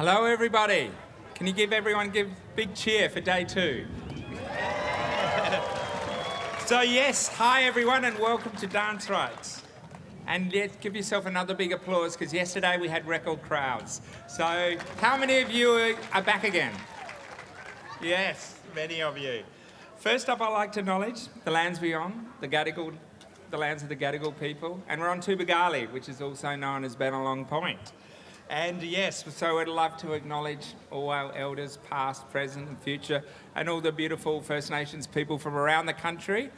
Hello, everybody. Can you give everyone a big cheer for day 2? So yes, hi everyone and welcome to DanceRites. And give yourself another big applause because yesterday we had record crowds. So how many of you are back again? Yes, many of you. First up, I'd like to acknowledge the lands we're on, the lands of the Gadigal people, and we're on Tubowgule, which is also known as Benelong Point. And yes, so I'd love to acknowledge all our elders, past, present and future, and all the beautiful First Nations people from around the country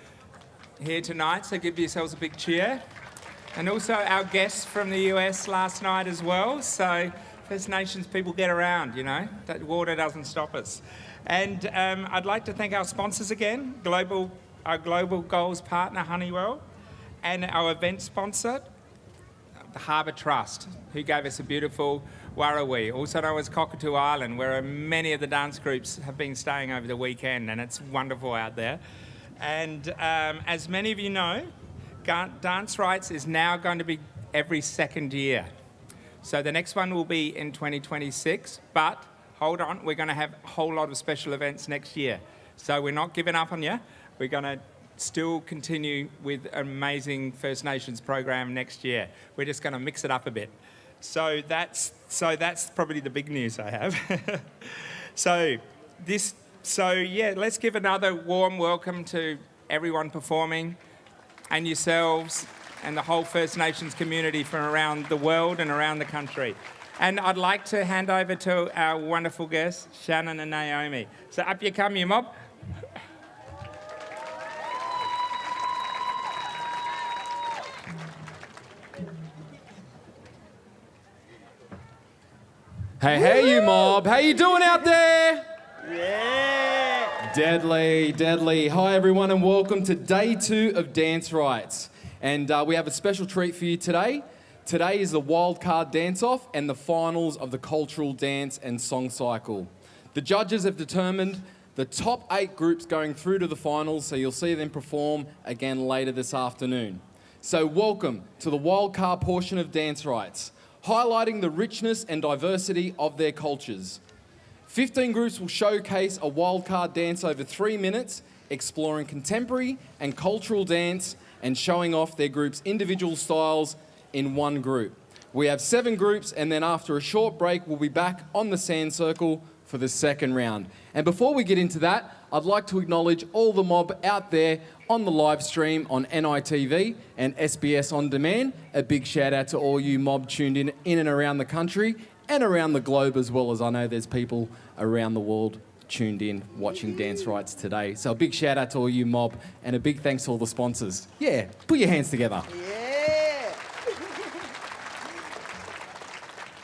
here tonight, so give yourselves a big cheer. And also our guests from the US last night as well, so First Nations people get around, you know, that water doesn't stop us. And I'd like to thank our sponsors again, our Global Goals partner, Honeywell, and our event sponsor, the Harbour Trust, who gave us a beautiful Warrawee, also known as Cockatoo Island, where many of the dance groups have been staying over the weekend, and it's wonderful out there. And as many of you know, DanceRites is now going to be every second year. So the next one will be in 2026, but hold on, we're going to have a whole lot of special events next year. So we're not giving up on you. We're going to still continue with an amazing First Nations program next year. We're just going to mix it up a bit. So that's probably the big news I have. So yeah, let's give another warm welcome to everyone performing and yourselves and the whole First Nations community from around the world and around the country. And I'd like to hand over to our wonderful guests, Shannon and Naomi. So up you come, you mob. Hey, you mob. How you doing out there? Yeah! Deadly, deadly. Hi, everyone, and welcome to day 2 of DanceRites. And we have a special treat for you today. Today is the wildcard dance-off and the finals of the cultural dance and song cycle. The judges have determined the top 8 groups going through to the finals, so you'll see them perform again later this afternoon. So welcome to the wildcard portion of DanceRites, highlighting the richness and diversity of their cultures. 15 groups will showcase a wildcard dance over 3 minutes, exploring contemporary and cultural dance and showing off their group's individual styles in one group. We have 7 groups, and then after a short break, we'll be back on the sand circle for the second round. And before we get into that, I'd like to acknowledge all the mob out there on the live stream on NITV and SBS On Demand. A big shout out to all you mob tuned in and around the country and around the globe as well, as I know there's people around the world tuned in watching DanceRites today. So a big shout out to all you mob and a big thanks to all the sponsors. Yeah, put your hands together. Yeah!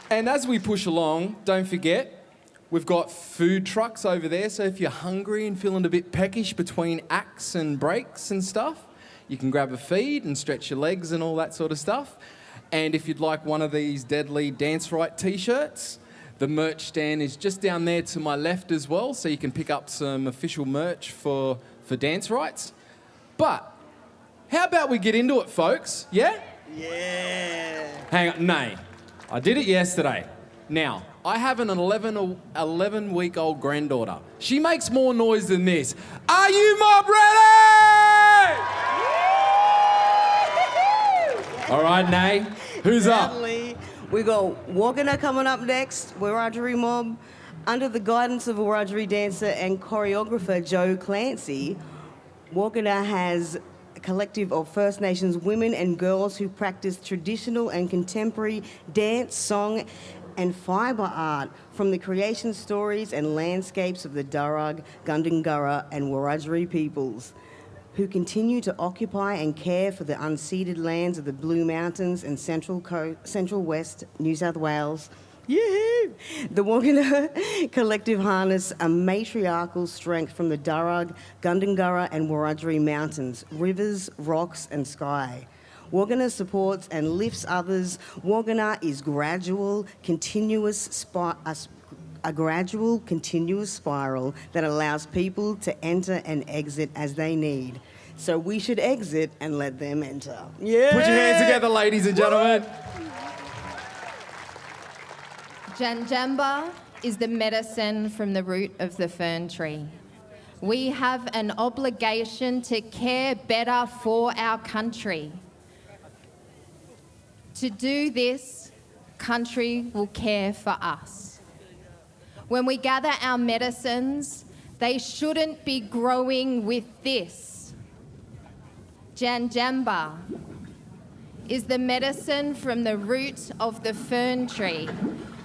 And as we push along, don't forget, we've got food trucks over there, so if you're hungry and feeling a bit peckish between acts and breaks and stuff, you can grab a feed and stretch your legs and all that sort of stuff. And if you'd like one of these deadly DanceRite t-shirts, the merch stand is just down there to my left as well, so you can pick up some official merch for DanceRites. But how about we get into it, folks? Yeah? Yeah! Hang on, nay. I did it yesterday. Now, I have an 11-week-old granddaughter. She makes more noise than this. Are you mob ready? All right, Nay, who's Definitely. up? We got Wagana coming up next, Wiradjuri Mob. Under the guidance of Wiradjuri dancer and choreographer Joe Clancy, Wagana has a collective of First Nations women and girls who practice traditional and contemporary dance, song, and fibre art from the creation stories and landscapes of the Darug, Gundungurra and Wiradjuri peoples, who continue to occupy and care for the unceded lands of the Blue Mountains and Central West New South Wales. Yee-hoo! The Wagana collective harness a matriarchal strength from the Darug, Gundungurra and Wiradjuri mountains, rivers, rocks and sky. Wagana supports and lifts others. Wagana is a gradual, continuous spiral that allows people to enter and exit as they need. So we should exit and let them enter. Yeah! Put your hands together, ladies and gentlemen. Janjamba is the medicine from the root of the fern tree. We have an obligation to care better for our country. To do this, country will care for us. When we gather our medicines, they shouldn't be growing with this. Janjamba is the medicine from the root of the fern tree.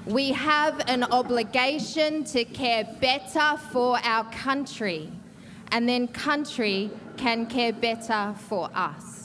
We have an obligation to care better for our country, and then country can care better for us.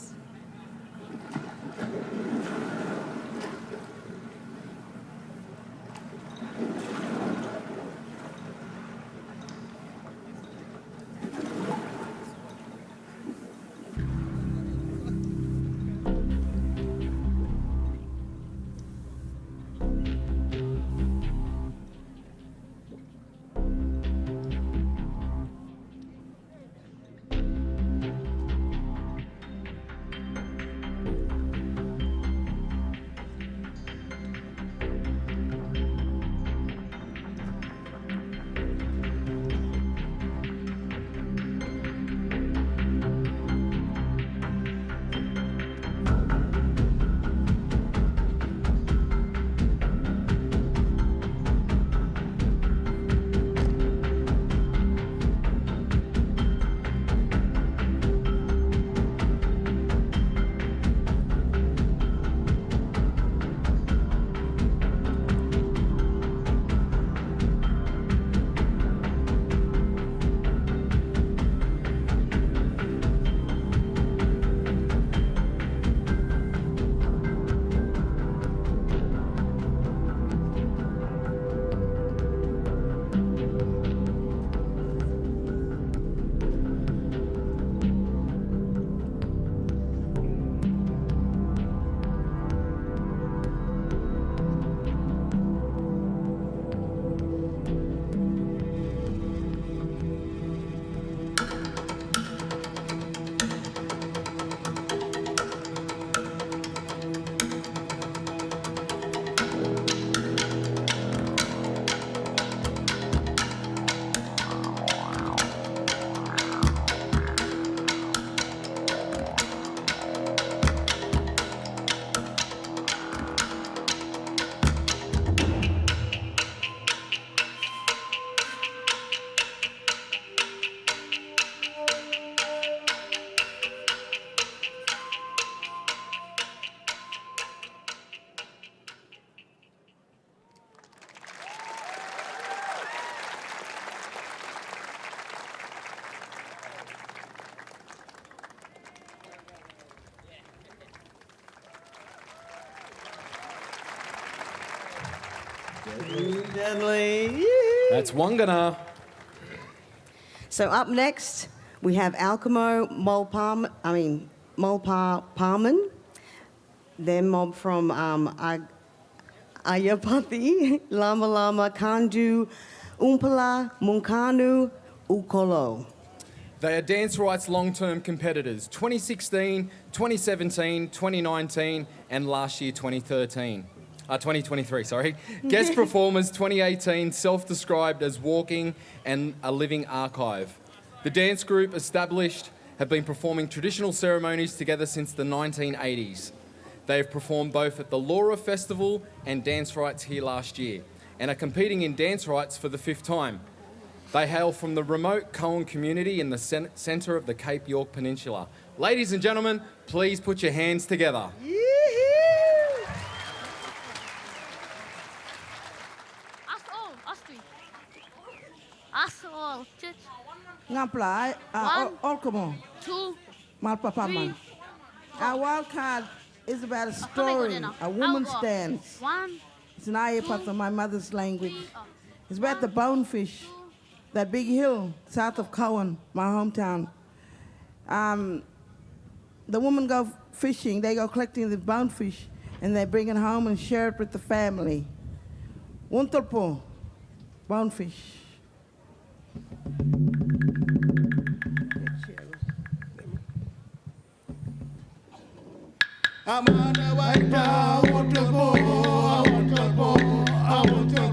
Deadly. That's Wangana. So up next, we have Alkimo Molpa Palman. They're mob from Ayapati, Lama Lama, Kandu, Umpala, Munkanu, Ukolo. They are DanceRites long-term competitors, 2016, 2017, 2019, and last year, 2023, sorry. Guest performers 2018, self-described as walking and a living archive. The dance group established have been performing traditional ceremonies together since the 1980s. They have performed both at the Laura Festival and DanceRites here last year, and are competing in DanceRites for the 5th time. They hail from the remote Coen community in the centre of the Cape York Peninsula. Ladies and gentlemen, please put your hands together. Ngaplai, Olkomo, 2, Malpapaman. 3, Our wild card is about a story, a woman's dance. 1, It's an Ayapata, my mother's language. It's about the bonefish, that big hill south of Coen, my hometown. The women go fishing, they go collecting the bonefish, and they bring it home and share it with the family. Wuntelpo, bonefish. I'm on the way down, I want to go, I want to go, I want to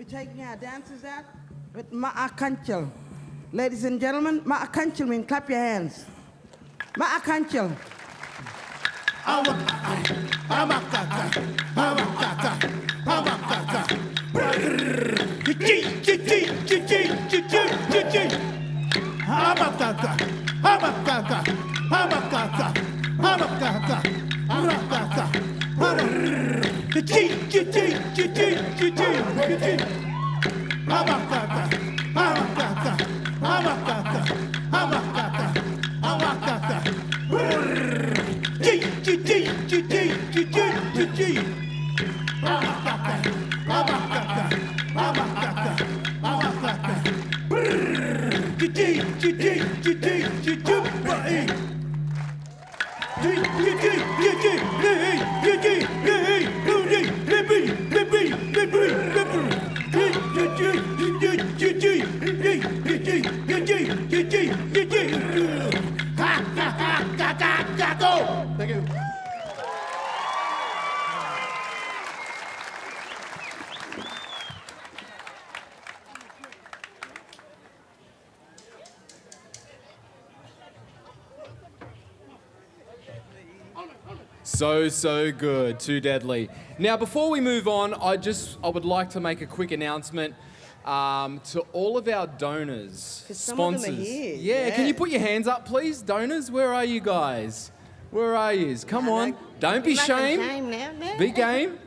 taking our dancers out with Ma'akanchal. Ladies and gentlemen, Ma'akanchal means clap your hands. Ma'akanchal. Thank you. So good, too deadly. Now, before we move on, I would like to make a quick announcement to all of our donors, 'Cause some sponsors. of them are here. Yeah, can you put your hands up, please, donors? Where are you guys? Where are you? Come on, don't be ashamed. Be game,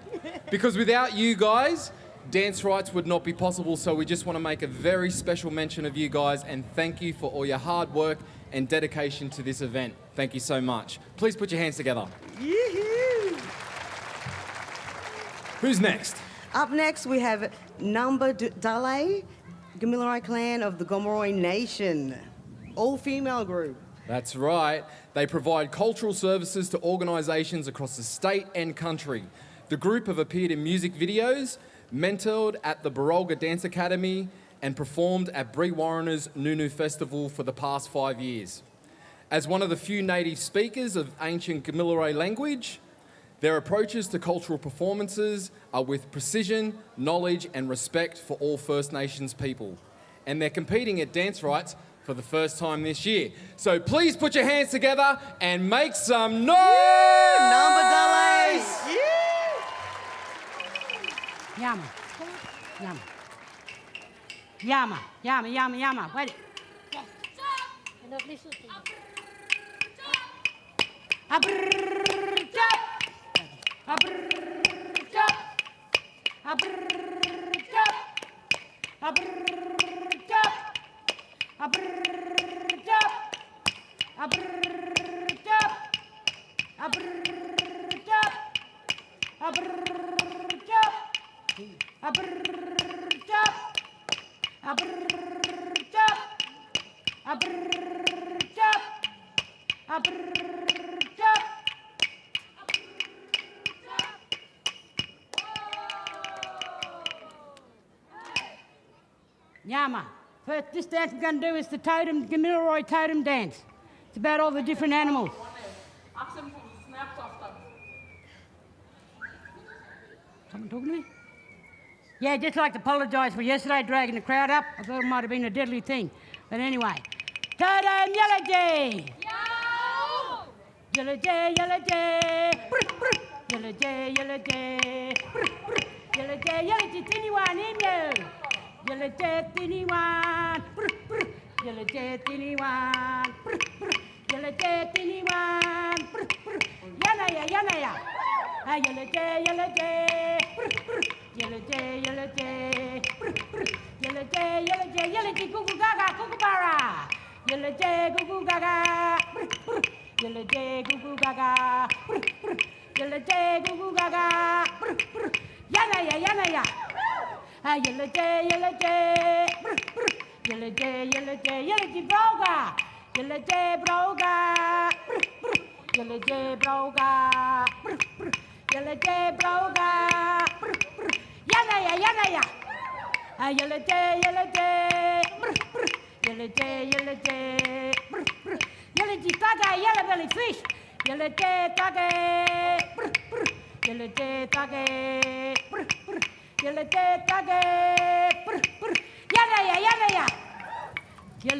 because without you guys, DanceRites would not be possible. So we just want to make a very special mention of you guys and thank you for all your hard work and dedication to this event. Thank you so much. Please put your hands together. Yoo-hoo. Who's next? Up next, we have Number Dale, Gamilaroi clan of the Gomeroi Nation, all-female group. That's right. They provide cultural services to organisations across the state and country. The group have appeared in music videos, mentored at the Barolga Dance Academy, and performed at Brewarrena's Nunu Festival for the past 5 years. As one of the few native speakers of ancient Gamilaroi language, their approaches to cultural performances are with precision, knowledge and respect for all First Nations people. And they're competing at DanceRites for the first time this year. So please put your hands together and make some noise! Number Dale! Yama. Yama. Yama. Yama. Yama. Yama. Wait. Yama. First, this dance we're going to do is the totem, Gamilaroi totem dance. It's about all the different animals. Someone talking to me? Yeah, just like to apologise for yesterday dragging the crowd up. I thought it might have been a deadly thing. But anyway. Totem Yellow Jay! Yellow Jay, Yellow Jay! Yellow Jay, Yellow Jay! Yellow Jay, Yellow Jay, anyone in you? Yellow Jay, anyone? Yellow Jay, anyone? Yellow Jay, anyone? Yanaya, Yanaya! Yellow Jay, Yellow Jay! Yellow Jay, Yellow Jay! Yellow Jay, Yellow Jay, Yellow Jay, Goo Goo Gaga, Kookaburra! Yellow Jay, Goo Goo Gaga! Yellow Jay, Goo Goo Gaga! Yellow Jay, Goo Goo Gaga! Yanaya, Yanaya! Yellow Jay, Yellow Jay! Yellow Jay, Yellow Jay, Yellow Jay, Broga! Yellow Jay, Broga! Yellow Jay, Broga! Yellow Jay, Broga! Yanaya, Yanaya! Yellow Jay, Yellow Jay! Yellow Jay, Yellow Jay! Yellow Jay, Tage, Yellow Belly Fish! Yellow Jay, Tage! Yellow Jay, Tage! Yellow Jay, Tage!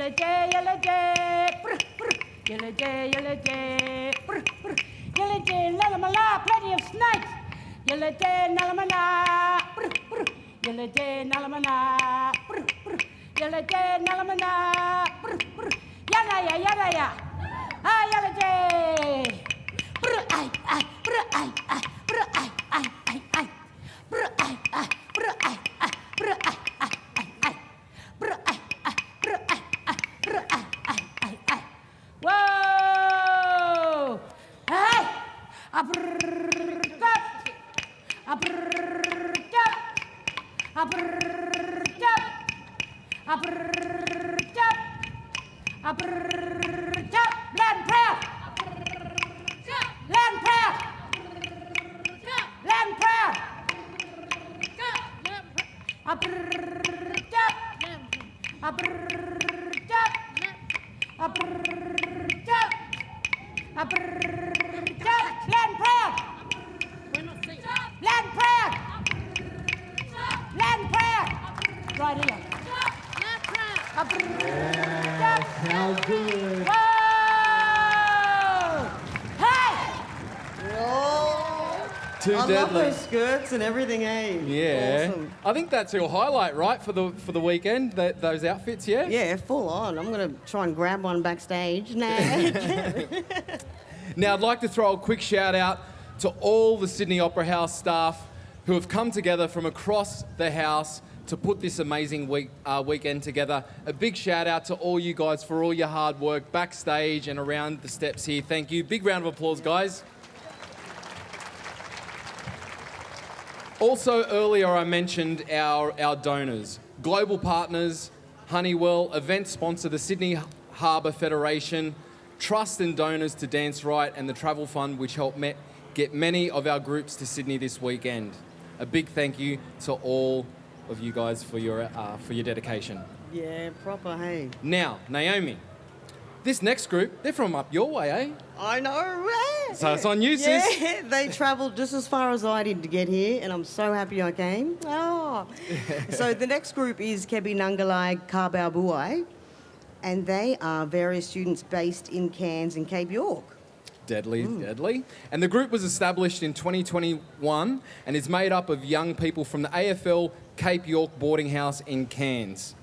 Yellow jay, yellow jay, brr, brr. Yellow jay, yellow jay, brr, brr. Yellow jay, nalamala, plenty of snakes. Yellow jay, nalamana, brr, brr. Yellow jay, nalamana, brr, brr. Yellow jay, nalamana, brr, brr. Yada ya. Ah, yellow jay. Brr, ay, brr, ay, brr, ay. Brr, ay, brr, ay, brr, ay, brr, ay, brr, ay. Whoa! Hey! A brr, tap. A brr, tap. A brr, tap. A brr, tap. A brr, tap. Land prayer. Land prayer. Land prayer. A brr, tap. A brr, tap. A brr, tap. A brr, tap. Land prayer. Land prayer. Land prayer. Right here. A brr, tap. How good. Whoa! Hey! Too I love deadly. those skirts and everything, eh? Yeah. Awesome. I think that's your highlight, right, for the weekend, those outfits, yeah? Yeah, full on. I'm going to try and grab one backstage. Nah. Now, I'd like to throw a quick shout out to all the Sydney Opera House staff who have come together from across the house to put this amazing weekend together. A big shout out to all you guys for all your hard work backstage and around the steps here. Thank you. Big round of applause, guys. Also, earlier I mentioned our donors. Global partners, Honeywell, event sponsor, the Sydney Harbour Federation, trust and donors to DanceRites and the Travel Fund, which helped get many of our groups to Sydney this weekend. A big thank you to all of you guys for your dedication. Yeah, proper, hey. Now, Naomi, this next group, they're from up your way, eh? I know, right? So it's on you, sis. Yeah, they travelled just as far as I did to get here, and I'm so happy I came. Oh. So the next group is Kebi Nangalai Kabau Buai, and they are various students based in Cairns and Cape York. Deadly. And the group was established in 2021 and is made up of young people from the AFL Cape York boarding house in Cairns.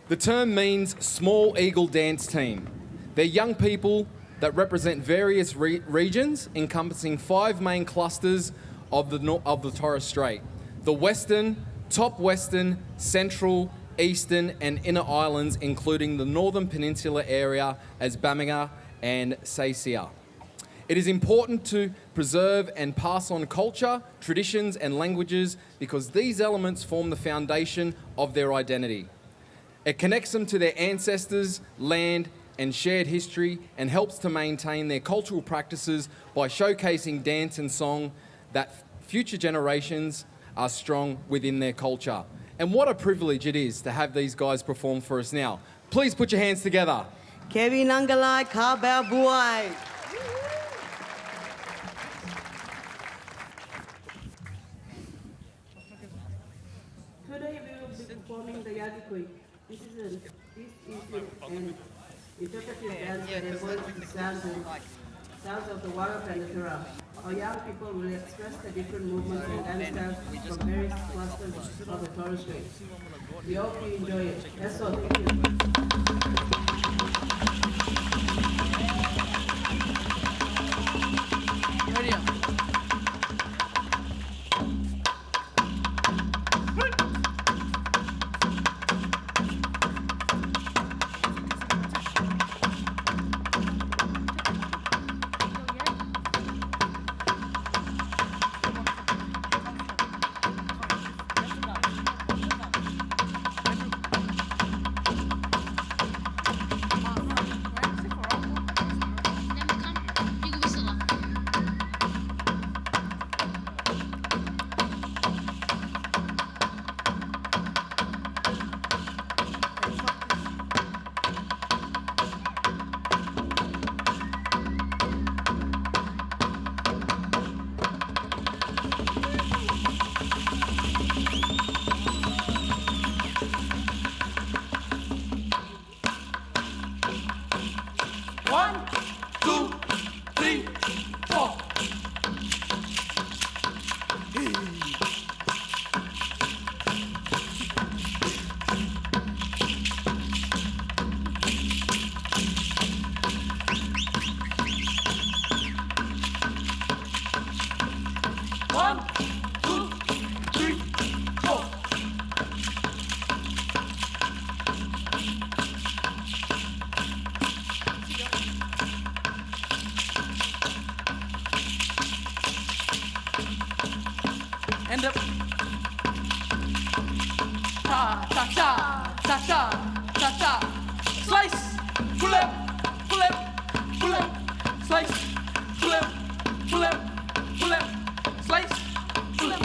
The term means Small Eagle Dance Team. They're young people that represent various regions encompassing 5 main clusters of the Torres Strait: the Western, Top Western, Central, Eastern and Inner Islands, including the Northern Peninsula area as Bamaga and Saisia. It is important to preserve and pass on culture, traditions and languages because these elements form the foundation of their identity. It connects them to their ancestors, land and shared history and helps to maintain their cultural practices by showcasing dance and song that future generations are strong within their culture. And what a privilege it is to have these guys perform for us now. Please put your hands together. Kebi Nangalai Kabau Buai. Today we will be performing the Yagikui. This is an interpretive dance that embodies the sounds of the water peninsula. Our young people will express the different movements and dance styles from various clusters of the Torres Strait. We hope you enjoy it. That's all. Thank you. cha cha cha cha cha cha cha. Slice, flip, flip, flip. Slice, flip, flip, flip. Slice, flip.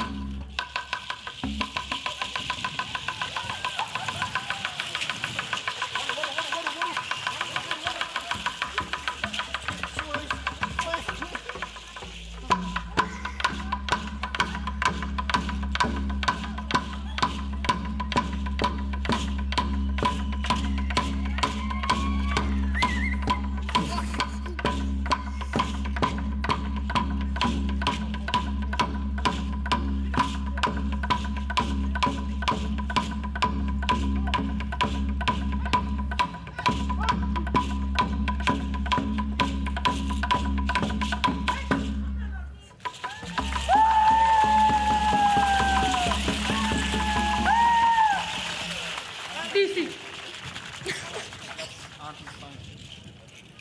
DC.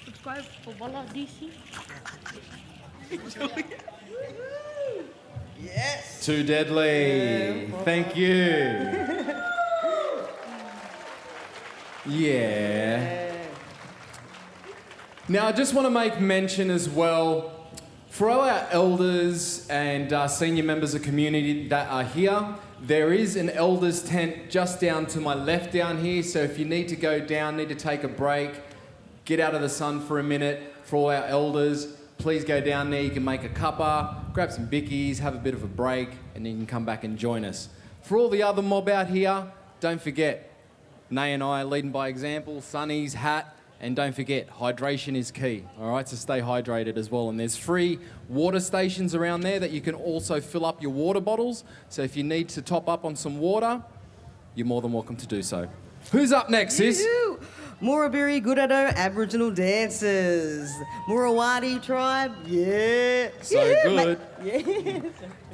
Subscribe for Walla DC. Too deadly. Thank you. Yeah. Now, I just want to make mention as well, for all our elders and senior members of community that are here, there is an elders tent just down to my left down here, so if you need to go down, need to take a break, get out of the sun for a minute, for all our elders, please go down there. You can make a cuppa, grab some bickies, have a bit of a break, and then you can come back and join us. For all the other mob out here, don't forget, Nay and I are leading by example, Sonny's hat, and don't forget, hydration is key, all right? So stay hydrated as well. And there's free water stations around there that you can also fill up your water bottles. So if you need to top up on some water, you're more than welcome to do so. Who's up next, sis? Murrabiri Gurado Aboriginal Dancers. Murawadi tribe, yeah. So good. Yeah.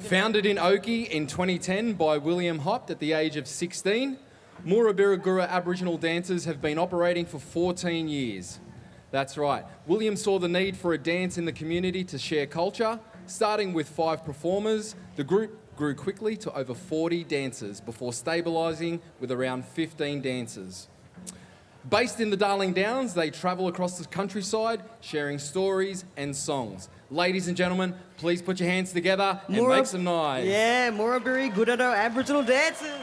Founded in Oki in 2010 by William Hopt at the age of 16, Murrabirigura Aboriginal dancers have been operating for 14 years. That's right. William saw the need for a dance in the community to share culture. Starting with 5 performers, the group grew quickly to over 40 dancers before stabilising with around 15 dancers. Based in the Darling Downs, they travel across the countryside, sharing stories and songs. Ladies and gentlemen, please put your hands together and make some noise. Yeah, Murrabiri Gurado Aboriginal Dancers.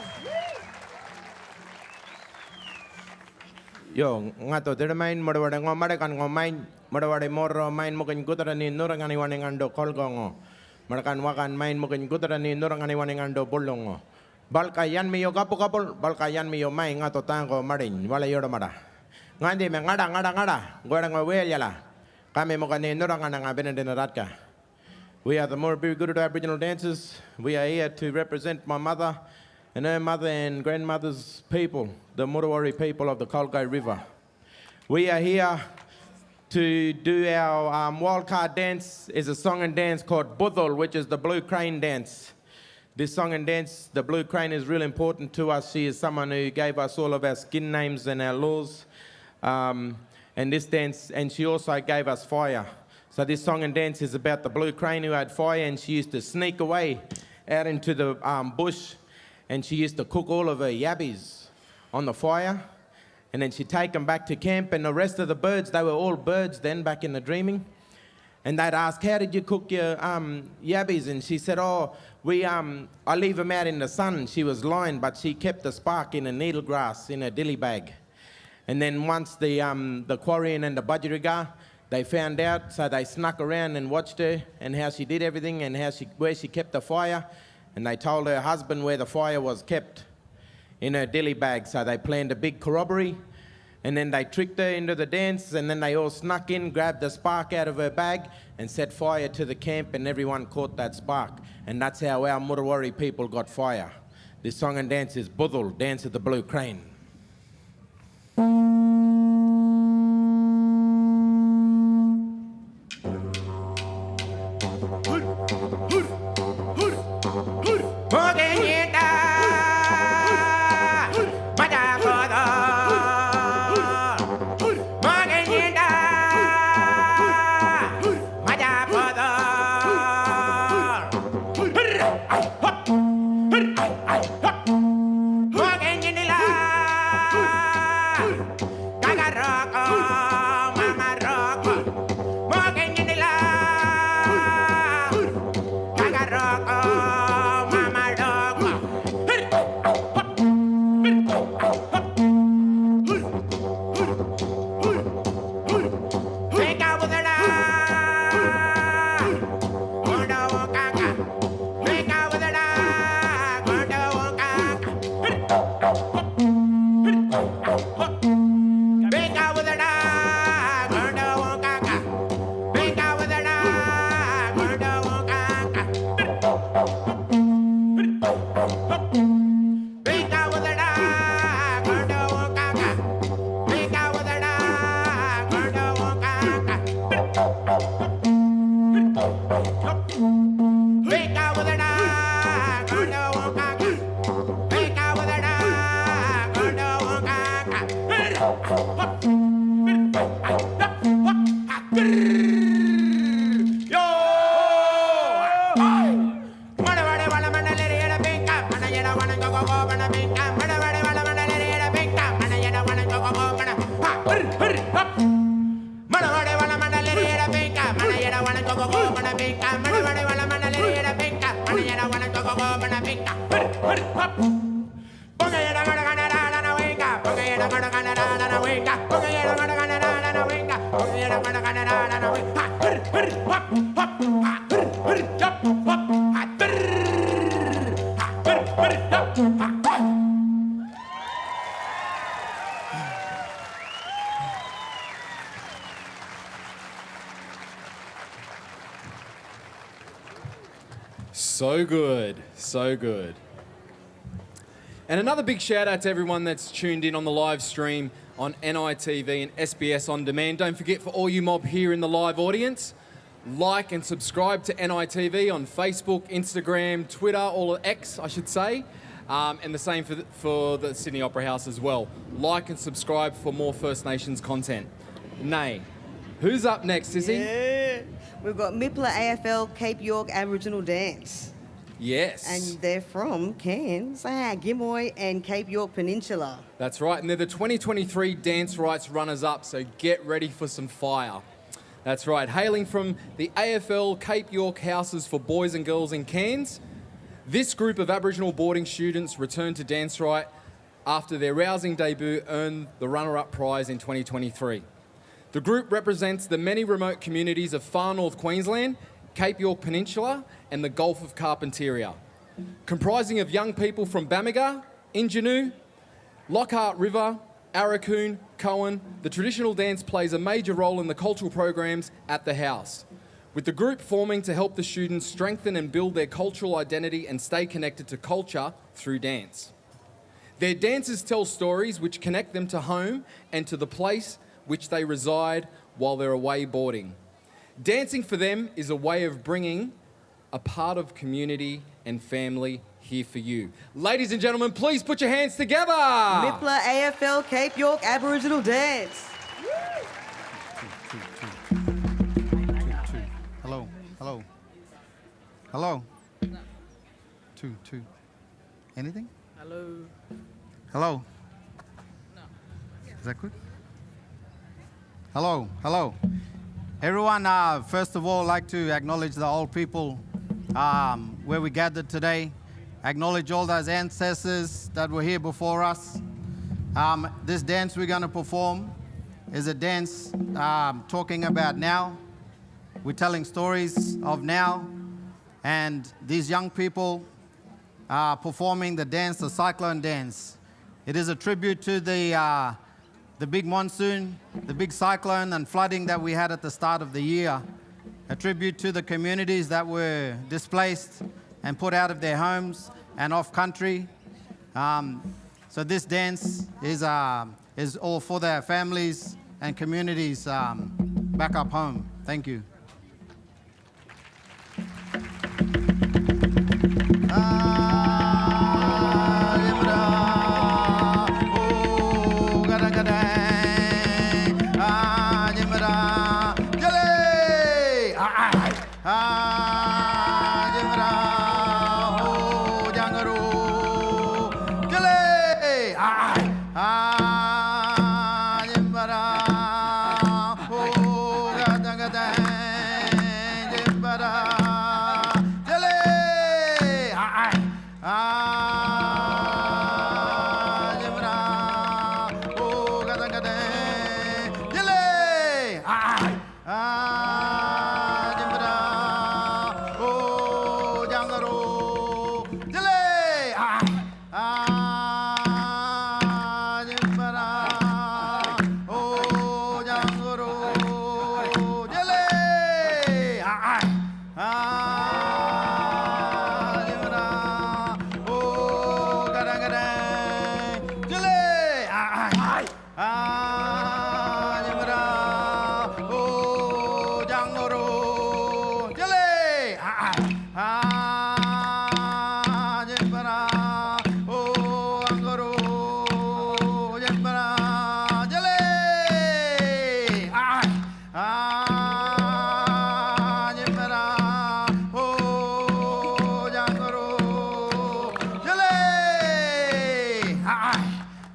Yo, ngato termain modawade ngomade kan ngomain modawade moro main mungkin gutarani nurangani wanengando kolgongo marakan wakan main mungkin gutarani nurangani wanengando bolongo balkayan mi yo kapu kapul balkayan mi yo main ngato tango marin wala yoro mara ngandi me ngada gorang weyala kami mukani nurangana ngabenenderatka. We are the Murrabiri Gurado Aboriginal dancers. We are here to represent my mother and her mother and grandmother's people, the Murrawari people of the Colgate River. We are here to do our wildcard dance. Is a song and dance called Budul, which is the Blue Crane dance. This song and dance, the Blue Crane, is really important to us. She is someone who gave us all of our skin names and our laws. And this dance, and she also gave us fire. So this song and dance is about the Blue Crane who had fire, and she used to sneak away out into the bush, and she used to cook all of her yabbies on the fire, and then she'd take them back to camp, and the rest of the birds, they were all birds then back in the dreaming, and they'd ask, how did you cook your yabbies? And she said, I leave them out in the sun. She was lying, but she kept the spark in a needle grass in a dilly bag. And then once the Quarrian and the Budgerigar, they found out, so they snuck around and watched her and how she did everything and where she kept the fire. And they told her husband where the fire was kept in her dilly bag. So they planned a big corroboree, and then they tricked her into the dance, and then they all snuck in, grabbed the spark out of her bag, and set fire to the camp, and everyone caught that spark. And that's how our Murrawari people got fire. This song and dance is Budul, Dance of the Blue Crane. Morgan So good, so good. And another big shout out to everyone that's tuned in on the live stream on NITV and SBS On Demand. Don't forget, for all you mob here in the live audience, like and subscribe to NITV on Facebook, Instagram, Twitter, all X, I should say. And the same for the Sydney Opera House as well. Like and subscribe for more First Nations content. Nay, who's up next, Sissy? Yeah. We've got Mipla AFL Cape York Aboriginal Dance. Yes. And they're from Cairns, Gimoy and Cape York Peninsula. That's right, and they're the 2023 DanceRites runners-up, so get ready for some fire. That's right, hailing from the AFL Cape York Houses for Boys and Girls in Cairns, this group of Aboriginal boarding students returned to DanceRite after their rousing debut earned the runner-up prize in 2023. The group represents the many remote communities of far north Queensland, Cape York Peninsula and the Gulf of Carpentaria. Comprising of young people from Bamaga, Injinu, Lockhart River, Arakoon, Cohen, the traditional dance plays a major role in the cultural programs at the house, with the group forming to help the students strengthen and build their cultural identity and stay connected to culture through dance. Their dances tell stories which connect them to home and to the place which they reside while they're away boarding. Dancing for them is a way of bringing a part of community and family here for you. Ladies and gentlemen, please put your hands together. Mipla AFL Cape York Aboriginal Dance. Hello, hello. Hello. Two. Anything? Hello. Hello. Is that good? Hello. Everyone, first of all, like to acknowledge the old people where we gathered today. Acknowledge all those ancestors that were here before us. This dance we're going to perform is a dance talking about now. We're telling stories of now. And these young people are performing the dance, the cyclone dance. It is a tribute to the big monsoon, the big cyclone and flooding that we had at the start of the year. A tribute to the communities that were displaced and put out of their homes and off country. So this dance is all for their families and communities back up home. Thank you.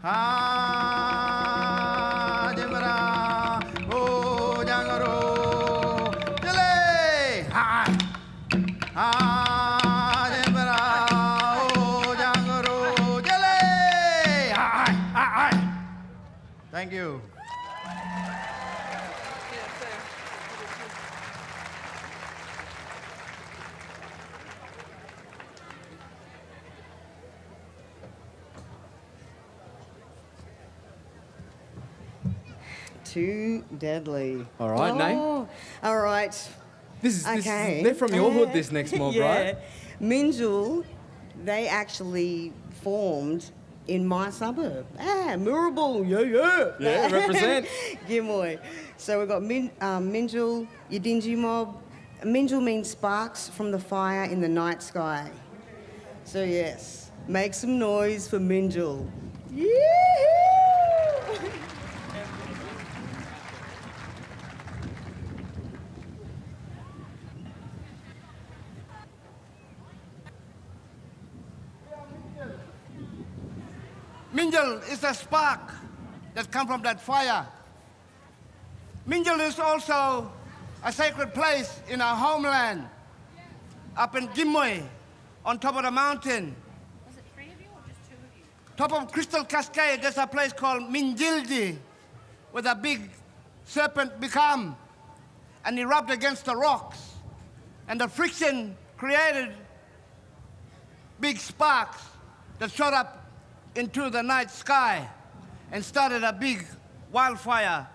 Ha jemra o jangaro jale ha ha jemra o jangaro jale ha. Thank you. Too deadly. All right, Nate. All right. This Okay. is they're from your hood, this next mob, Yeah. right? Minjul, they actually formed in my suburb. Mirabel, yeah. Yeah, represent. Gimoy. So we've got Minjul, Yidinji mob. Minjul means sparks from the fire in the night sky. So yes, make some noise for Minjul. Yee-hoo! Minjal is a spark that comes from that fire. Minjal is also a sacred place in our homeland, up in Gimoy, on top of the mountain. Was it 3 of you or just 2 of you? Top of Crystal Cascade, there's a place called Minjildi, where the big serpent become and he rubbed against the rocks. And the friction created big sparks that shot up into the night sky and started a big wildfire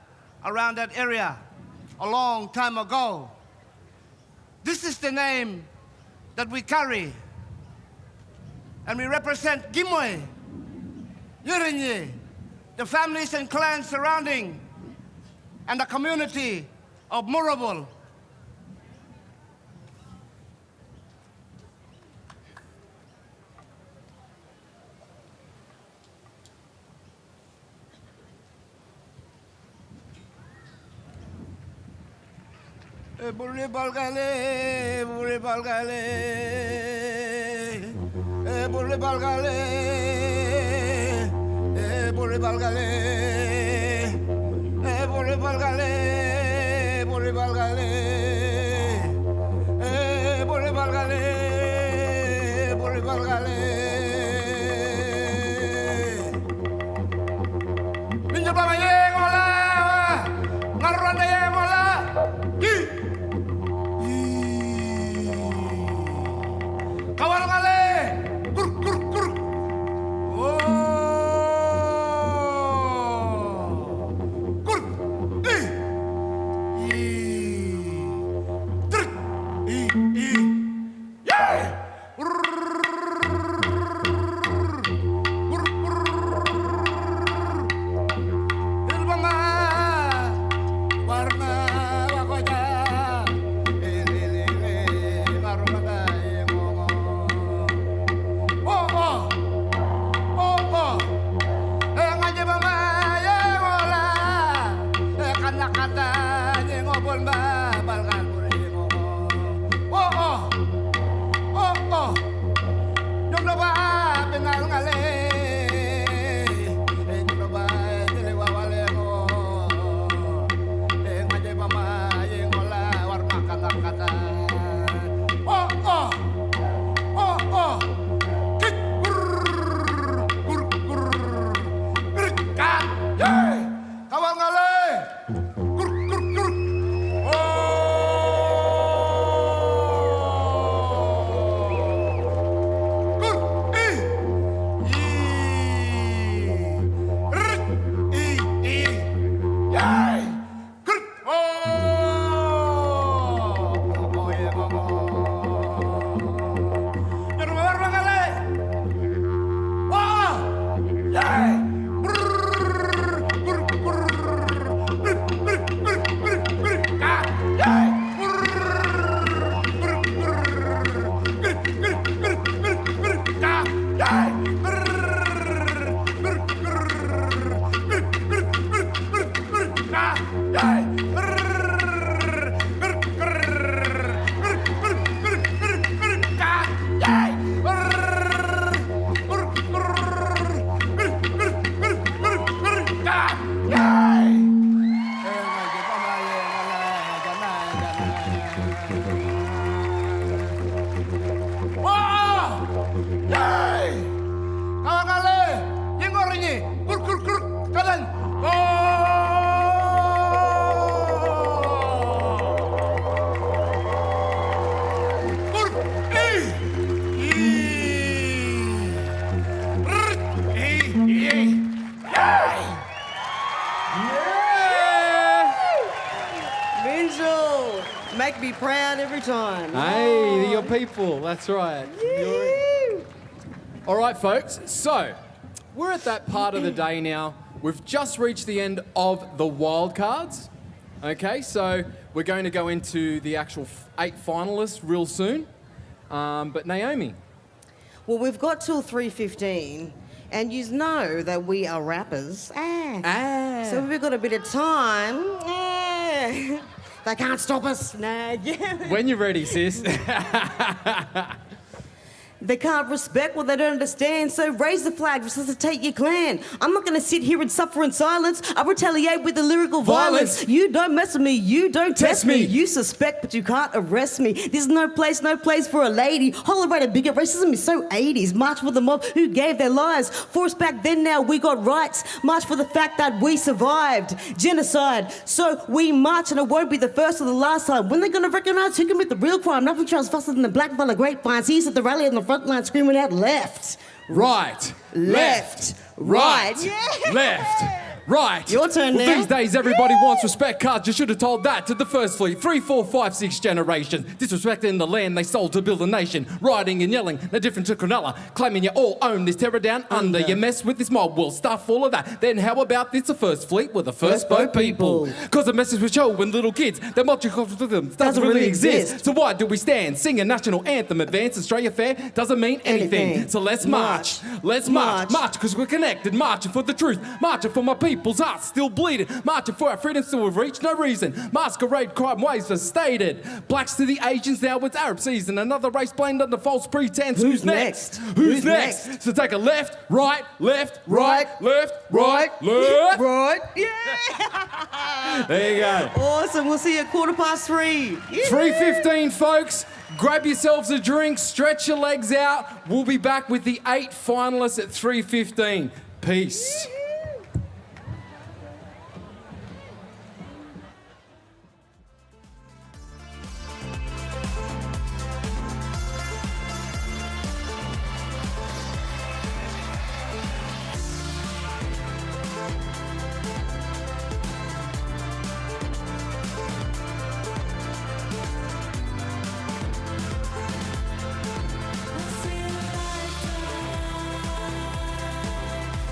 around that area a long time ago. This is the name that we carry. And we represent Gimoy, Yirinyi, the families and clans surrounding, and the community of Murabul. Burri balgale, burri balgale, burri balgale, burri balgale, burri balgale, burri balgale, burri balgale, burri balgale. Minyo pa mayeng ola, ngaruan dayeng ola, Kawal kali, kur kur kur. Oh, Minjo, make me proud every time. Hey, they're your people. That's right. All right, folks. So we're at that part of the day now. We've just reached the end of the wild cards. Okay, so we're going to go into the actual 8 finalists real soon. But Naomi. Well, we've got till 3:15, and you know that we are rappers. So we've got a bit of time. They can't stop us. When you're ready, sis. They can't respect what they don't understand, so raise the flag, resuscitate your clan. I'm not gonna sit here and suffer in silence. I retaliate with the lyrical violence. You don't mess with me, you don't test me. You suspect, but you can't arrest me. There's no place for a lady. Holler a bigot, racism is so 80s. March for the mob who gave their lives. For us back then, now we got rights. March for the fact that we survived genocide. So we march, and it won't be the first or the last time. When they gonna recognize who commit the real crime? Nothing tries faster than the black fella grapevines. He's at the rally on the front line screaming out left, right, left, right, left, right. Your turn now. These days, everybody wants respect cards. You should have told that to the first fleet. 3, 4, 5, 6 generations. Disrespecting the land they sold to build a nation. Rioting and yelling, no different to Cronulla. Claiming you all own this terror down under. You mess with this mob, we'll stuff all of that. Then how about this, the first fleet with the first boat people? Cause the message was shown when little kids, that multiculturalism doesn't really exist. So why do we stand? Sing a national anthem, advance Australia fair, doesn't mean anything. So let's march. Let's march. March cause we're connected. Marching for the truth. Marching for my people's hearts still bleeding. Marching for our freedom still we've reached no reason. Masquerade crime waves are stated. Blacks to the Asians, now it's Arab season. Another race blamed under false pretense. Who's next? Who's next? So take a left, right, left, right, left, right, left. Right. Yeah. There you go. Awesome. We'll see you at 3:15. 3:15, folks. Grab yourselves a drink, stretch your legs out. We'll be back with the 8 finalists at 3:15. Peace.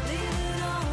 Leave it all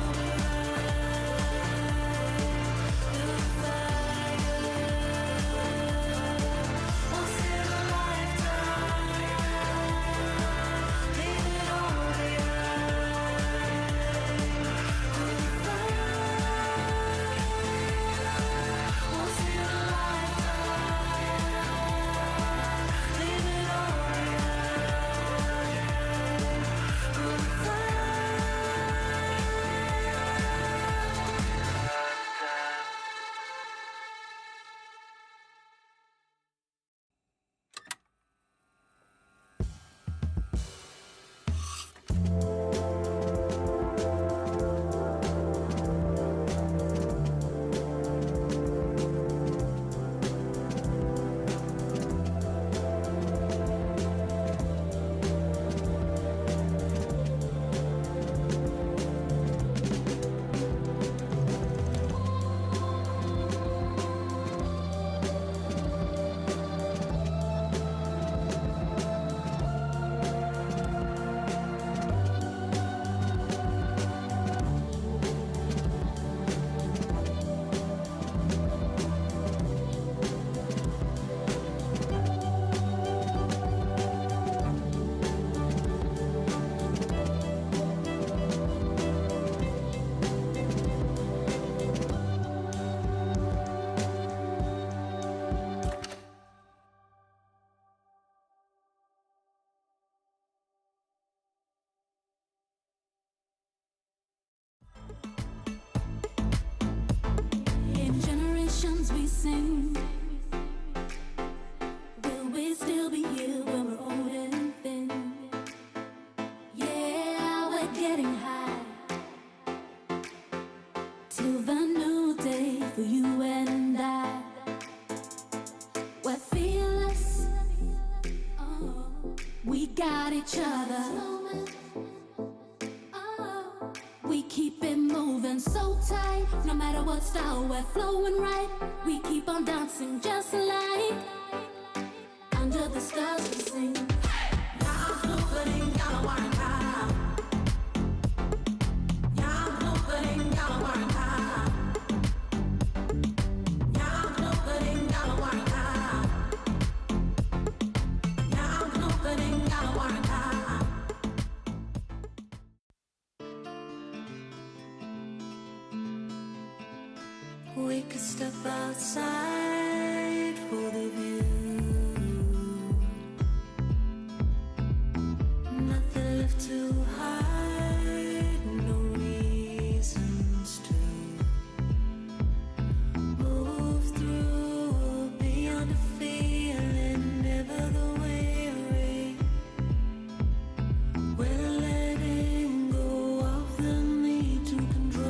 to the new day for you and I. We're fearless. Oh, we got each other. Oh, we keep it moving so tight. No matter what style, we're flowing right. We keep on dancing just like under the stars we sing. We could step outside for the view. Nothing left to hide, no reasons to move through beyond the feeling, never the weary. We're letting go of the need to control.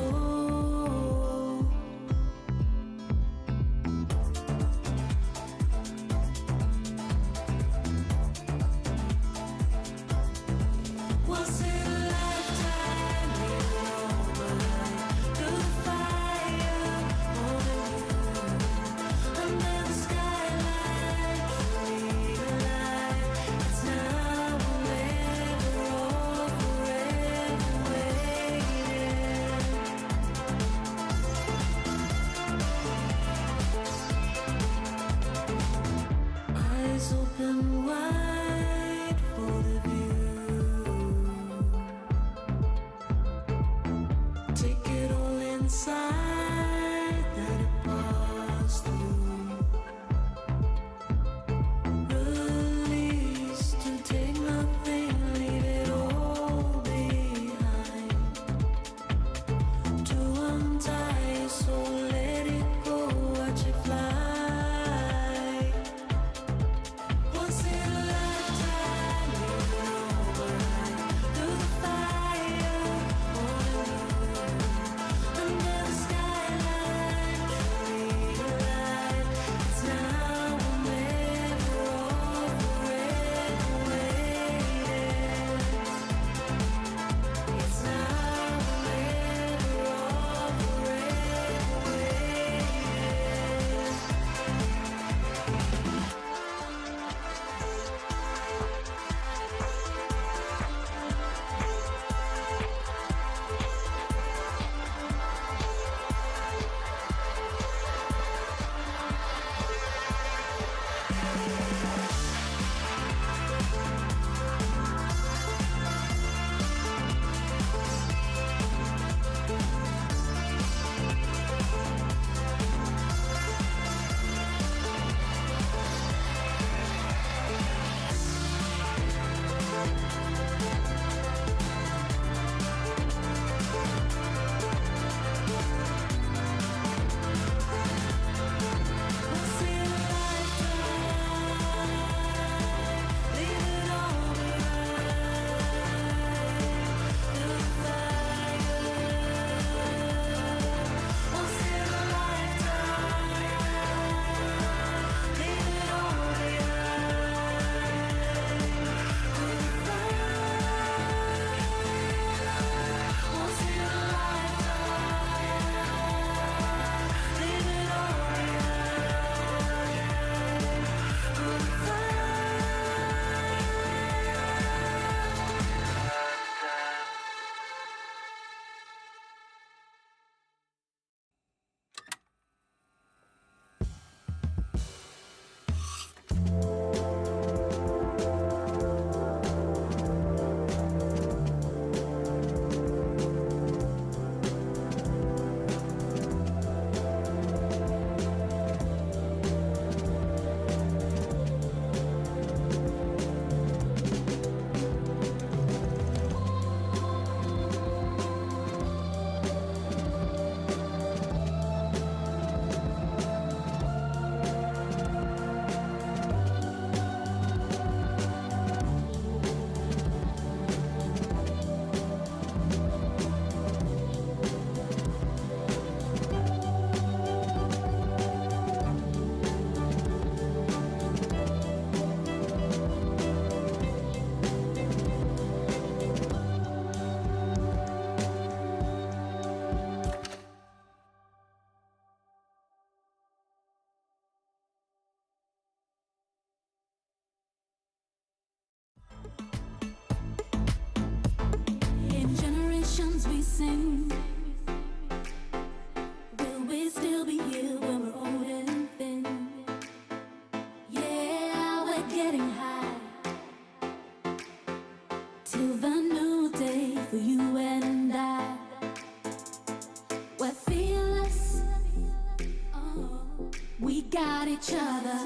got each other.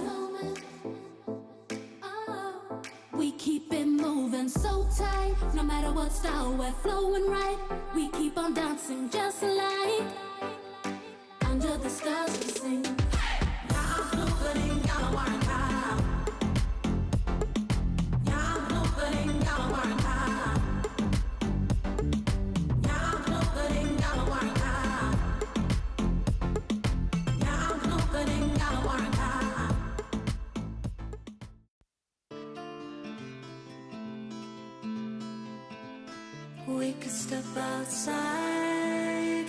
We keep it moving so tight. No matter what style we're flowing right. We keep on dancing just like under the stars we sing. We could step outside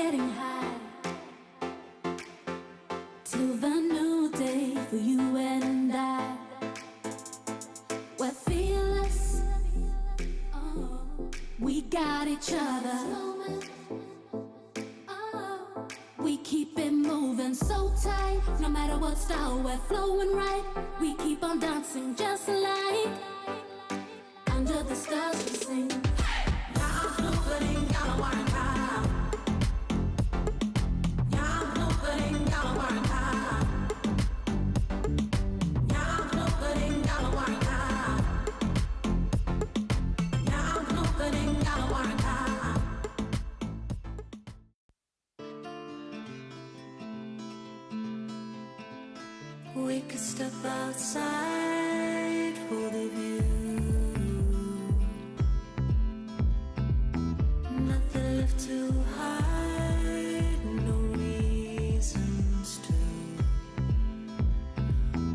getting high till the new day for you and I. We're fearless. Oh, we got each other. Oh, we keep it moving so tight. No matter what style, we're flowing right. We keep on dancing just like under the stars we sing. We could step outside for the view. Nothing left to hide, no reasons to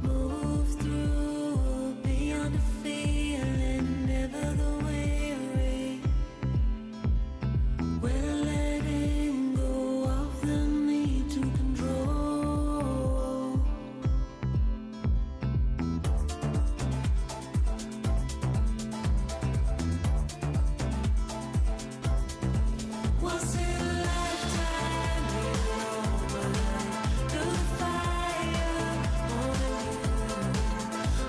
move through beyond the feeling, never the weary. We're letting go of the need to control. Was it a lifetime we overnight through the fire on the moon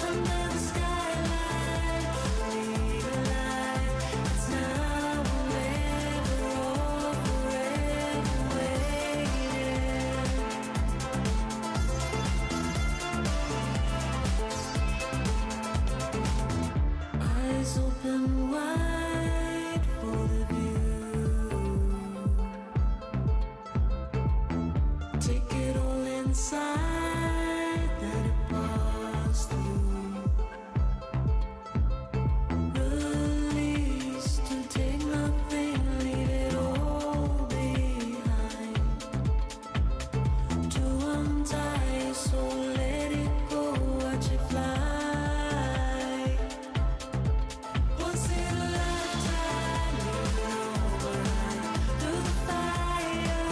under the skyline, free to life? It's now or never, or forever waiting. Eyes open wide for the view. Take it all inside that it passed through. Release to take nothing, leave it all behind. To untie, so let it go, watch it fly. Was it a lifetime we overnight through the fire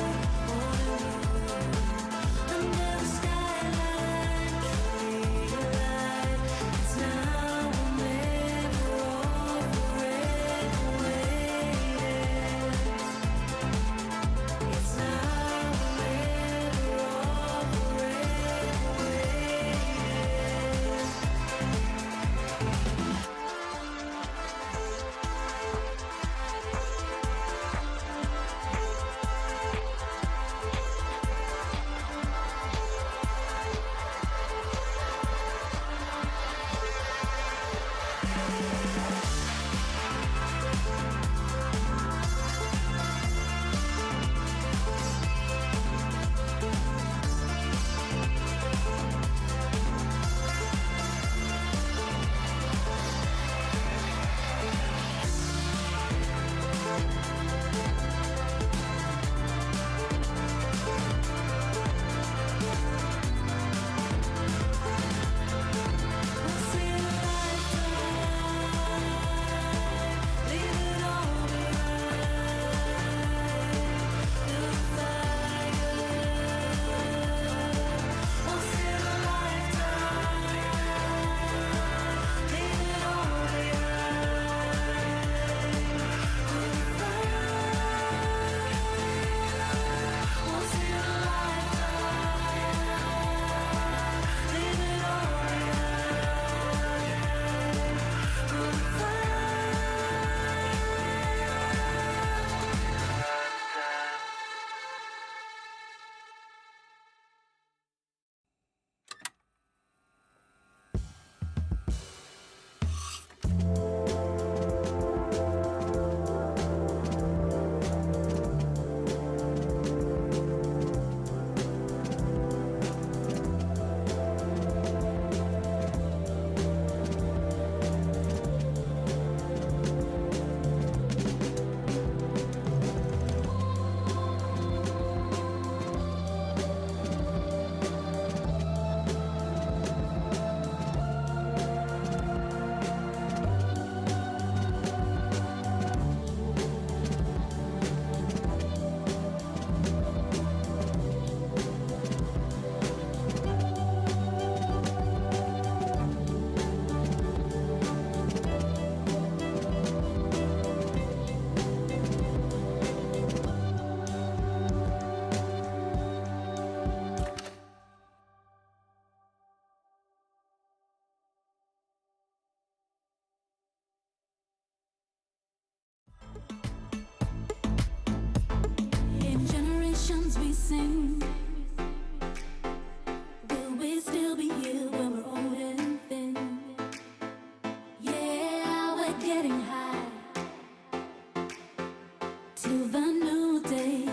on the moon under the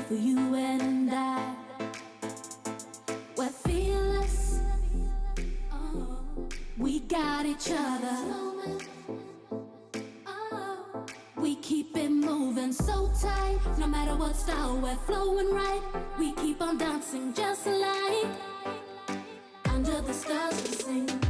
for you and I. We're fearless. We got each other. We keep it moving so tight. No matter what style, we're flowing right. We keep on dancing just like under the stars we sing.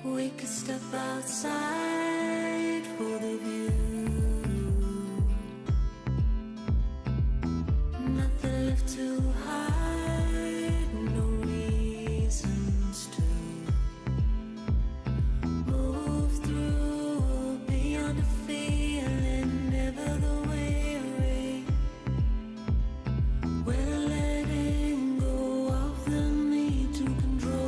We could step outside for the view. Nothing left to hide, no reasons to move through beyond the feeling, never the weary. We're letting go of the need to control.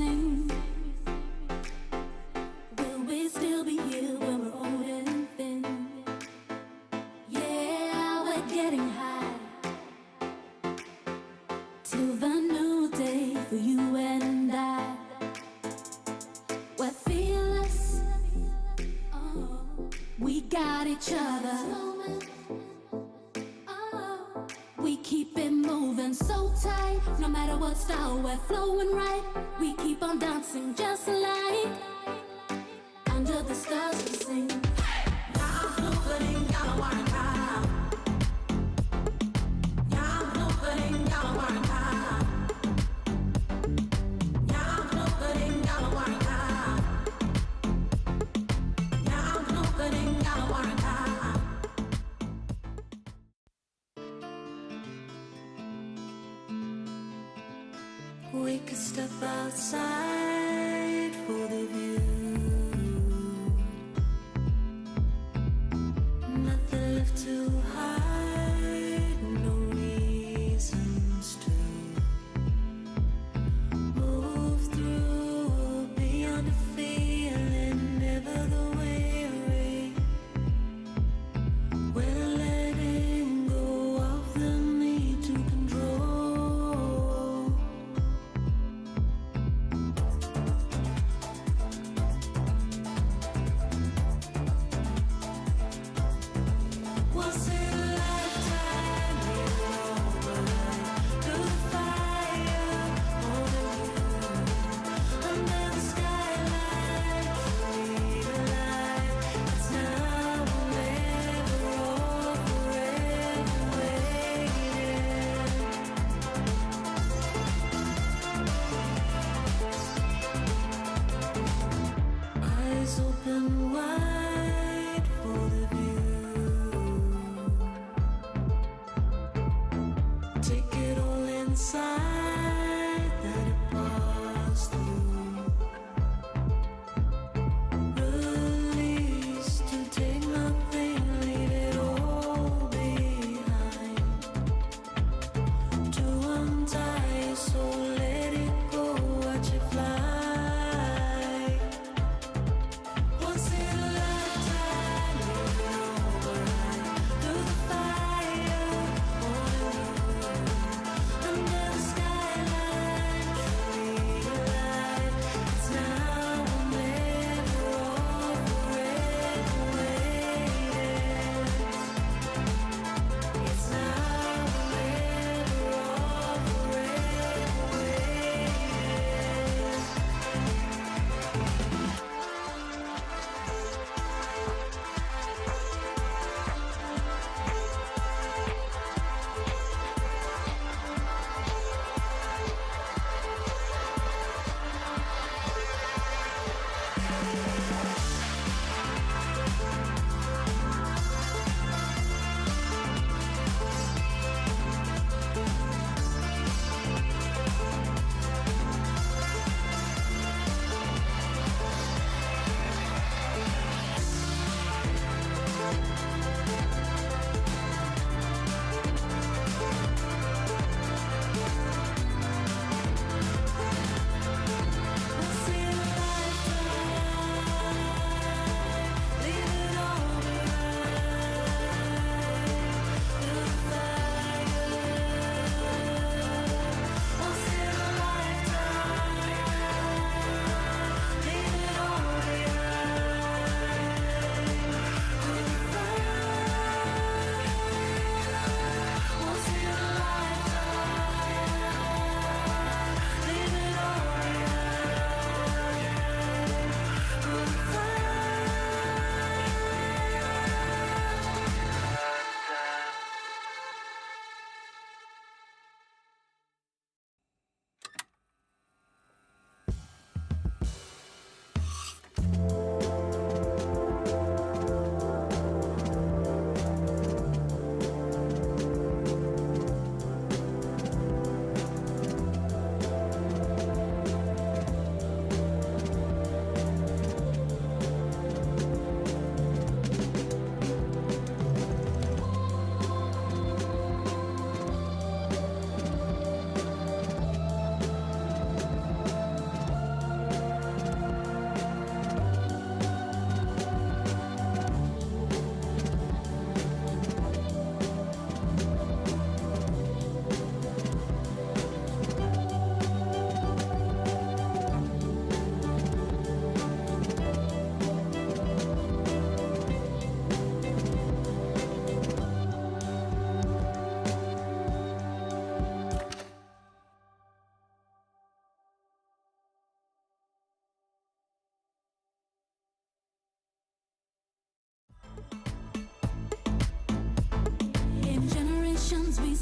sing? Will we still be here when we're old and thin? Yeah, we're getting high till the new day for you and I. We're fearless. Oh, we got each other. Oh, we keep it moving so tight. No matter what style, we're flowing right. We keep on dancing just like under the stars we sing. We could step outside for the view.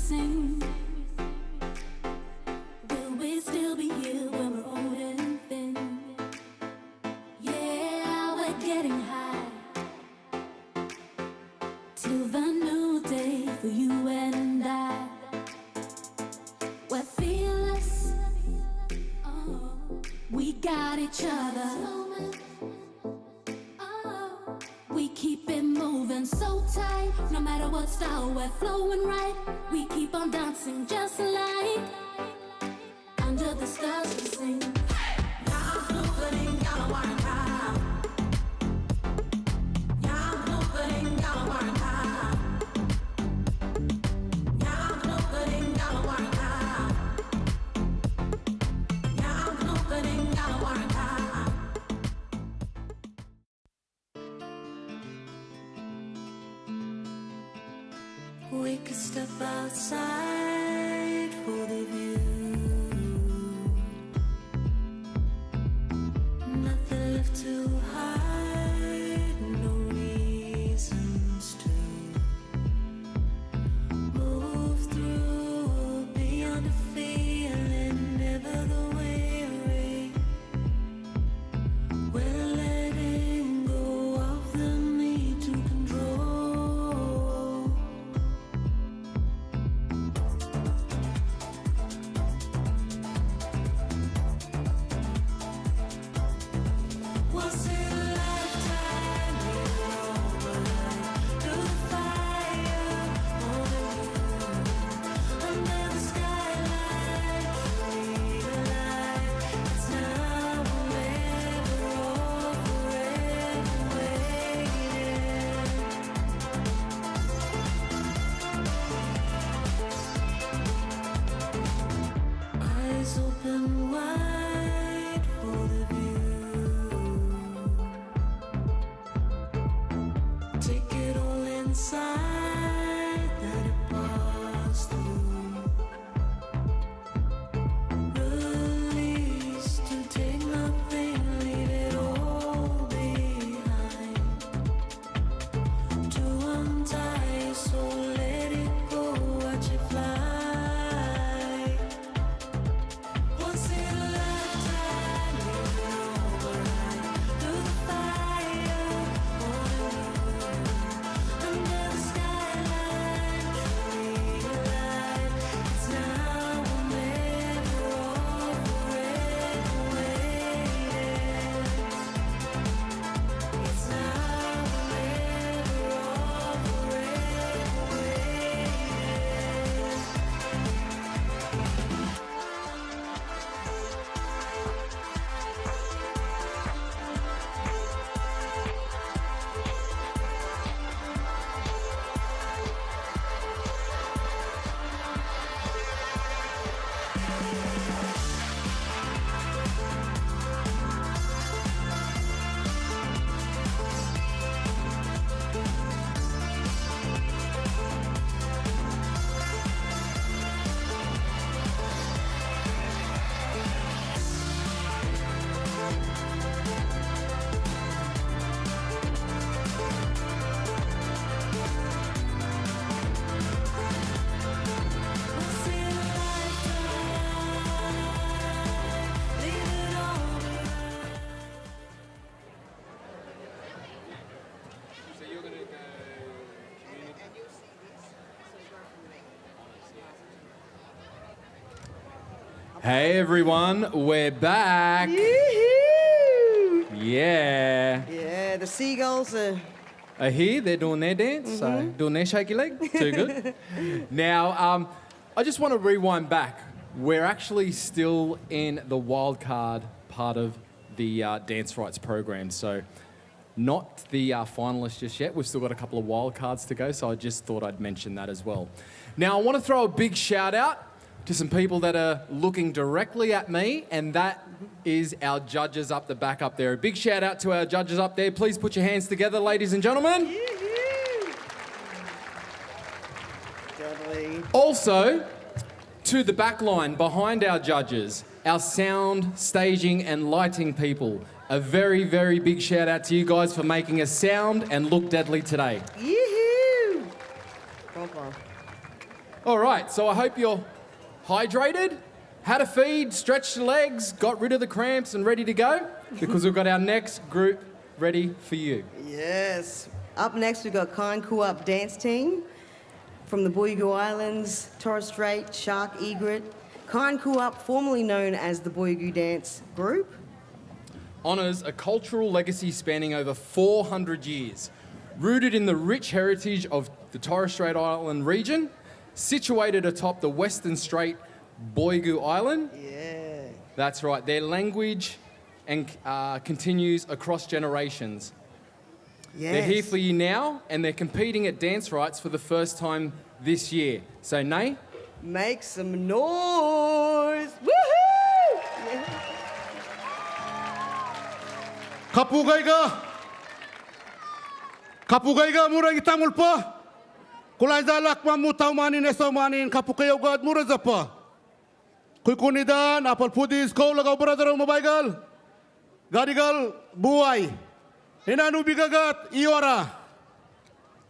sing? Will we still be here when we're old and thin? Yeah, we're getting high till the new day for you and I. We're fearless, oh, we got each other. Oh, we keep it moving so tight. No matter what style, we're flowing right. We keep on dancing just like under the stars we sing. We could step outside for the view. Nothing left to hide, no reasons to move through beyond the feeling, never the way. We're letting go of the need to control. Was it a lifetime through the fire on the moon, under the skyline, free to life? It's now or never, or forever waiting. Eyes open wide for the view. Take it all inside that it passed through. Release to take nothing, leave it all behind. To untie, so let it go, watch it fly. Was it a lifetime through the fire on the moon, under the skyline, free to life? It's now or never, or forever waiting. It's now or never, or forever Was it a lifetime? Leave it all behind. So you're going to go Hey everyone, we're back. Yoo-hoo! Yeah. Yeah, the seagulls are Here, they're doing their dance, so doing their shaky leg. Too good. Now, I just want to rewind back. We're actually still in the wildcard part of the DanceRites program, so not the finalists just yet. We've still got a couple of wildcards to go, so I just thought I'd mention that as well. Now, I want to throw a big shout out to some people that are looking directly at me, and that is our judges up the back up there. A big shout out to our judges up there. Please put your hands together, ladies and gentlemen. Yoo-hoo! Dudley. Also, to the back line behind our judges, our sound, staging and lighting people. A very, very big shout out to you guys for making us sound and look deadly today. Yoo-hoo! Bum, bum. All right, so I hope you're hydrated, had a feed, stretched your legs, got rid of the cramps and ready to go, because we've got our next group ready for you. Yes. Up next, we've got Kind Kuup Dance Team from the Tubowgule Islands, Torres Strait, Shark Egret. Kind Kuup, formerly known as the Tubowgule Dance Group, honours a cultural legacy spanning over 400 years, rooted in the rich heritage of the Torres Strait Island region, situated atop the Western Strait Tubowgule Island. Yeah. That's right, their language and continues across generations. Yes. They're here for you now, and they're competing at DanceRites for the first time this year. So, Nay? Make some noise. Woohoo! Yeah. Kapugaiga mura itamul pa. Kulay zalak mamutaw manin eso manin kapukayo god mura zapa. Kuy kunidan apal pudis ko lagaw brother mabaigal. Gadigal buay. Hinanu bigagat iora.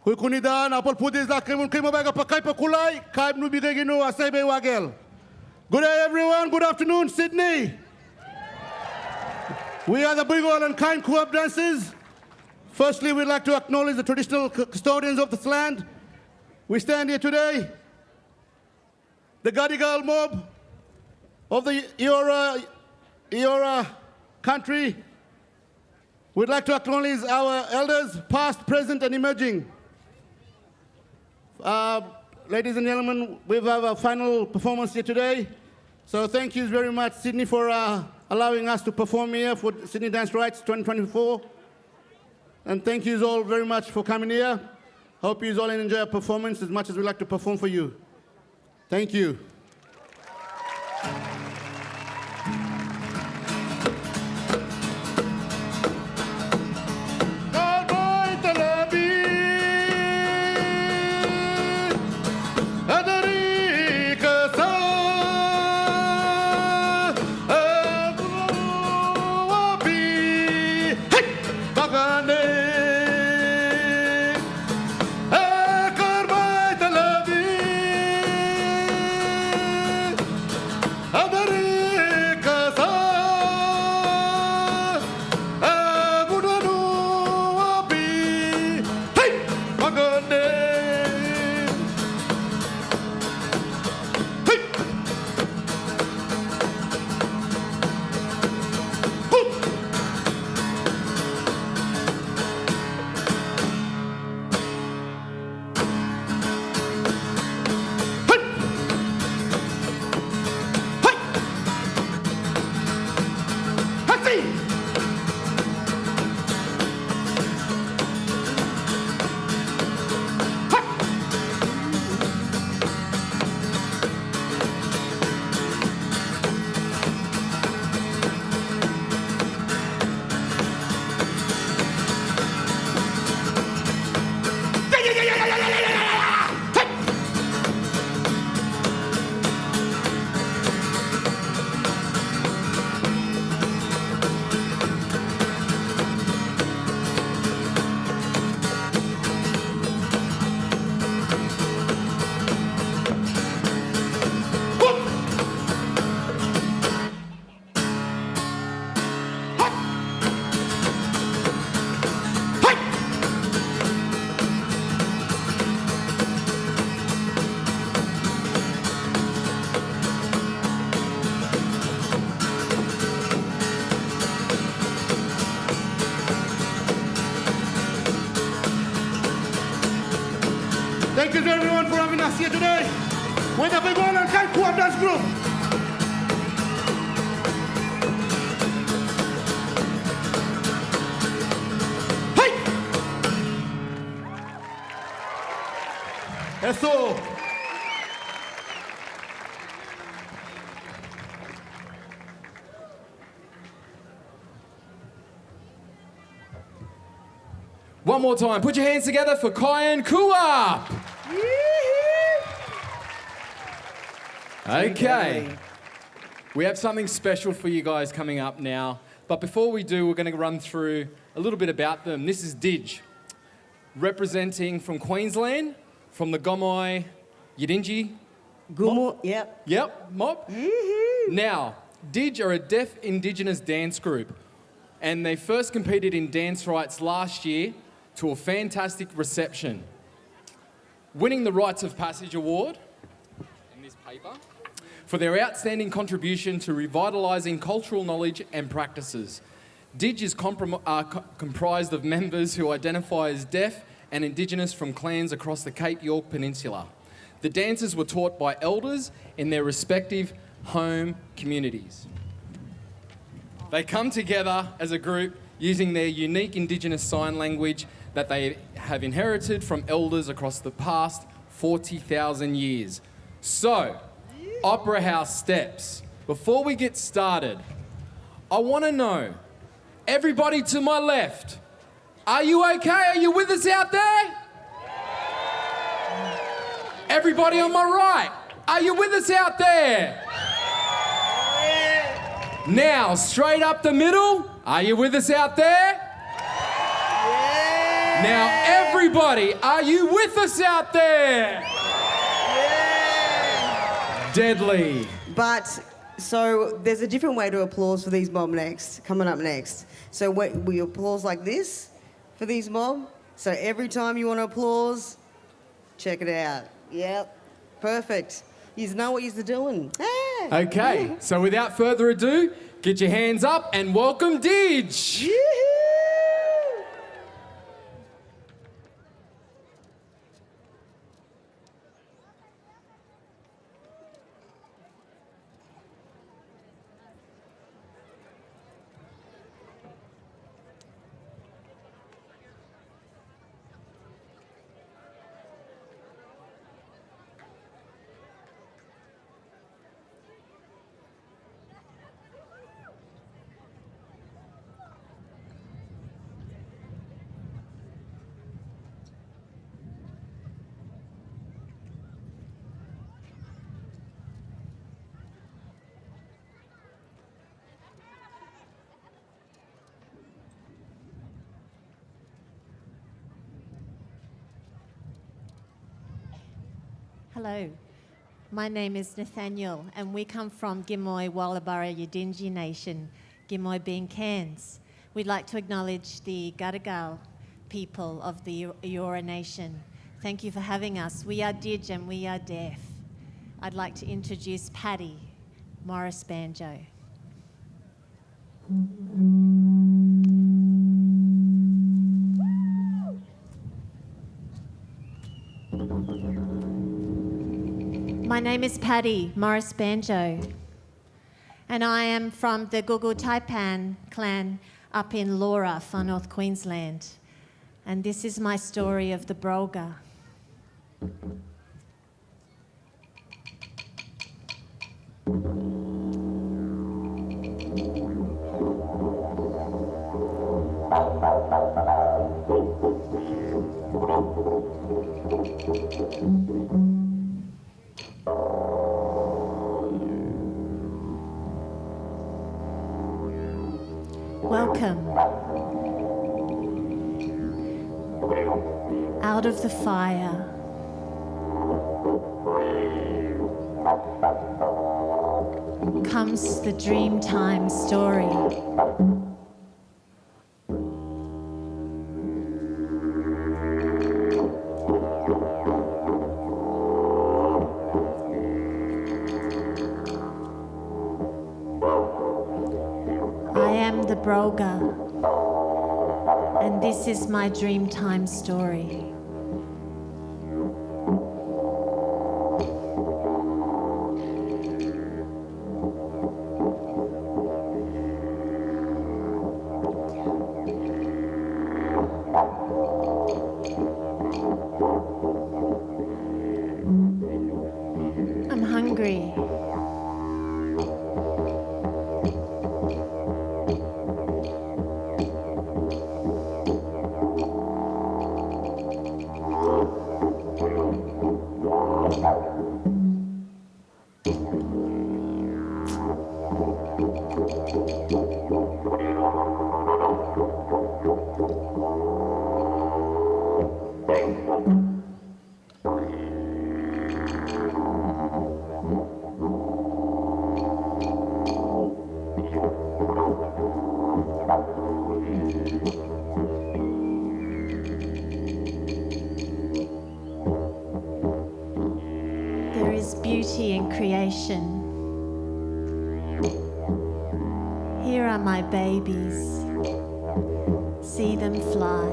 Kuy kunidan apal pudis lakimun kay mabaigal pakay pakulay kay nu bigaginu asay bay wagel. Good day everyone, good afternoon Sydney. We are the Tubowgule and Kind Kuup dancers. Firstly, we'd like to acknowledge the traditional custodians of this land. We stand here today, the Gadigal mob of the Eora country. We'd like to acknowledge our elders, past, present, and emerging. Ladies and gentlemen, we have a final performance here today. So thank you very much, Sydney, for allowing us to perform here for Sydney DanceRites 2024. And thank you all very much for coming here. Hope you all enjoy our performance as much as we like to perform for you. Thank you. Thank you to everyone for having us here today. We're the Tubowgule and Kind Kuup Dance Group. Hey! Eso. One more time, put your hands together for Kind Kuup. Okay, we have something special for you guys coming up now. But before we do, we're going to run through a little bit about them. This is Didge, representing from Queensland, from the Gomai Yidinji Gumu, yep. Yep, mob. Now, Dig are a deaf Indigenous dance group, and they first competed in DanceRites last year to a fantastic reception, winning the Rites of Passage Award in this paper for their outstanding contribution to revitalising cultural knowledge and practices. Dig is comprised of members who identify as deaf and Indigenous from clans across the Cape York Peninsula. The dances were taught by elders in their respective home communities. They come together as a group using their unique Indigenous sign language that they have inherited from elders across the past 40,000 years. So, Opera House steps. Before we get started, I want to know, everybody to my left, are you okay? Are you with us out there? Everybody on my right, are you with us out there? Now, straight up the middle, are you with us out there? Now, everybody, are you with us out there? Deadly. But, so there's a different way to applause for these mob next, coming up next. So we applause like this for these mob. So every time you want to applause, check it out. Yep, perfect. You know what you're doing. Ah. Okay, so without further ado, get your hands up and welcome Dig. Hello, my name is Nathaniel and we come from Gimoy Wallabara Yidinji Nation, Gimoy being Cairns. We'd like to acknowledge the Gadigal people of the Eora Nation. Thank you for having us. We are Dig and we are deaf. I'd like to introduce Paddy, Morris Banjo. My name is Paddy, Morris Banjo, and I am from the Gugu Taipan clan up in Laura, far north Queensland. And this is my story of the Broga. Welcome. Out of the fire. Comes the Dreamtime story. I am the Broga, and this is my Dreamtime story. I'm hungry. beauty in creation. Here are my babies. See them fly.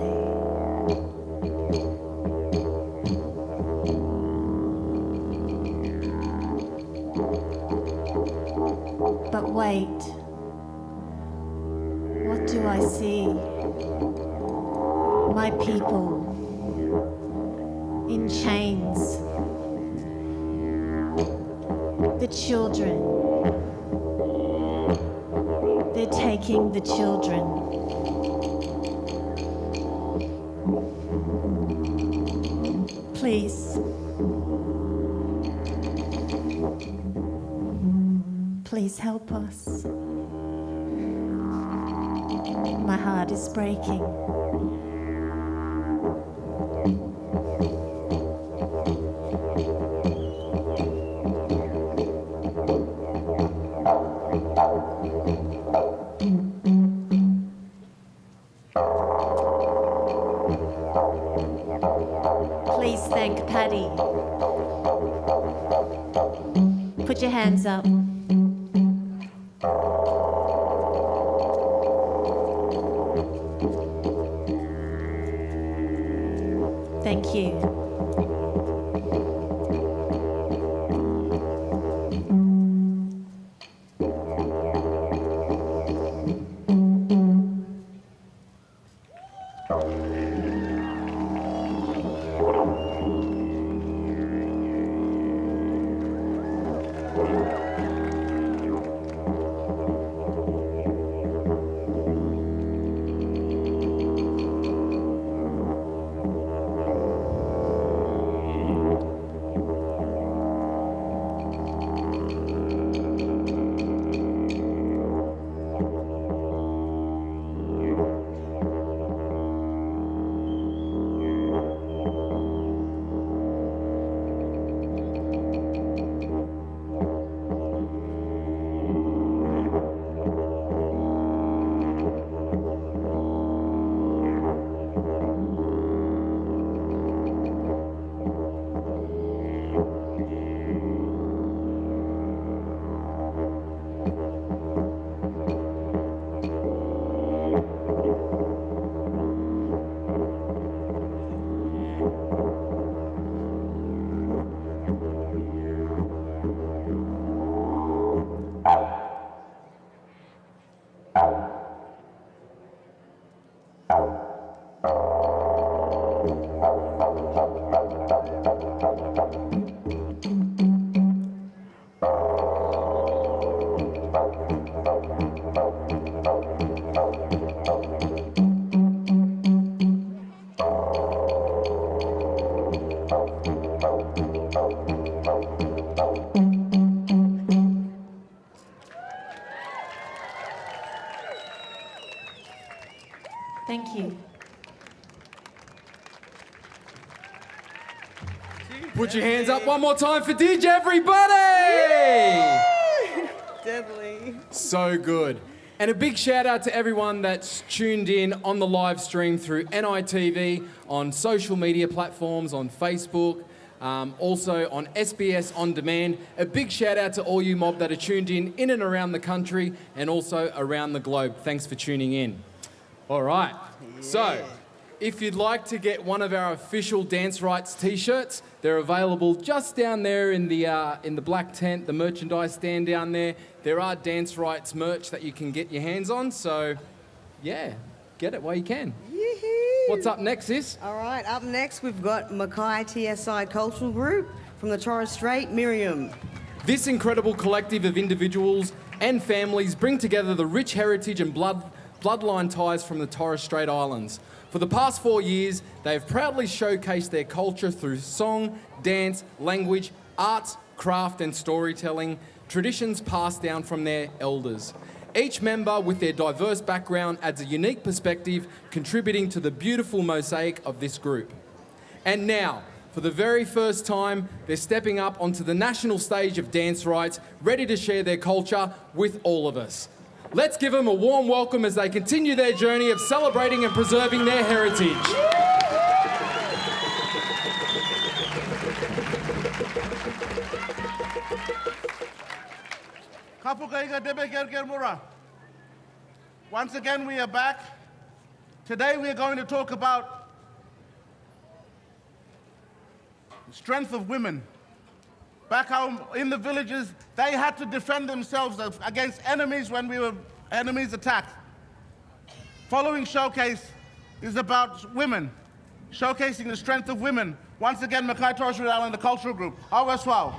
But wait, what do I see? My people in chains. The children. They're taking the children. Please. Please help us. My heart is breaking. Please thank Paddy. Put your hands up. Thank you. Thank you. Put your hands up one more time for Didge, everybody! Deadly. So good. And a big shout out to everyone that's tuned in on the live stream through NITV, on social media platforms, on Facebook, also on SBS On Demand. A big shout out to all you mob that are tuned in and around the country and also around the globe. Thanks for tuning in. All right. Yeah. So, if you'd like to get one of our official DanceRites t-shirts, they're available just down there in the black tent, the merchandise stand down there. There are DanceRites merch that you can get your hands on. So, yeah, get it while you can. Yee-hoo. What's up next, sis? All right, up next we've got Mackay TSI Cultural Group from the Torres Strait, Miriam. This incredible collective of individuals and families bring together the rich heritage and bloodline ties from the Torres Strait Islands. For the past 4 years, they have proudly showcased their culture through song, dance, language, arts, craft and storytelling, traditions passed down from their elders. Each member with their diverse background adds a unique perspective, contributing to the beautiful mosaic of this group. And now, for the very first time, they're stepping up onto the national stage of DanceRites, ready to share their culture with all of us. Let's give them a warm welcome as they continue their journey of celebrating and preserving their heritage. Once again, we are back. Today, we are going to talk about the strength of women. Back home in the villages, they had to defend themselves against enemies when enemies attacked. Following showcase is about women, showcasing the strength of women. Once again, Makai Torshridal and the cultural group. AUSLAN.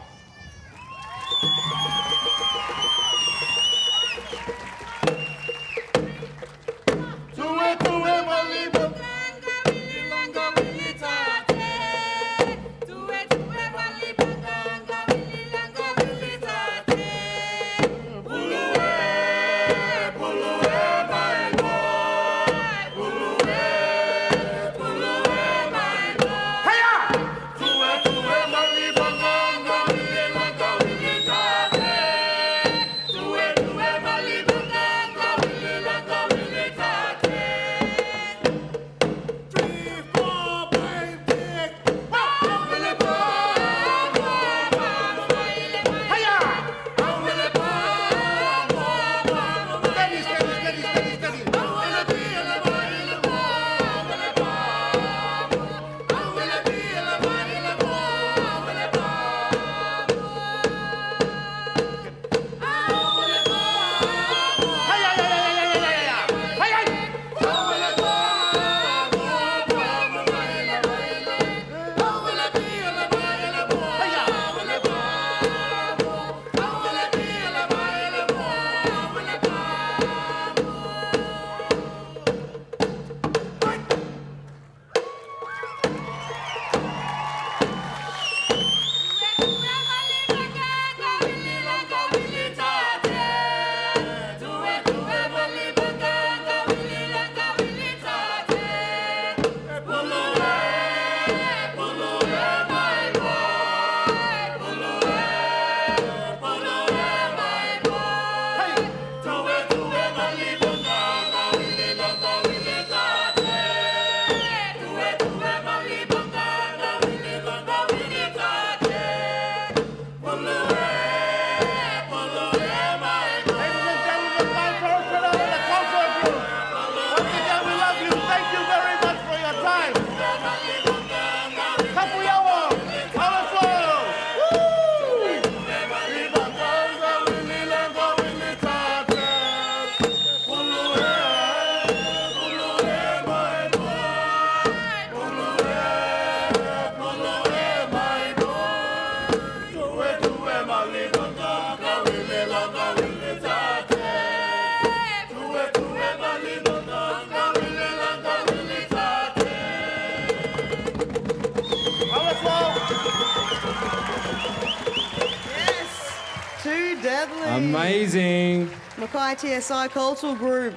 Amazing. Mackay TSI Cultural Group.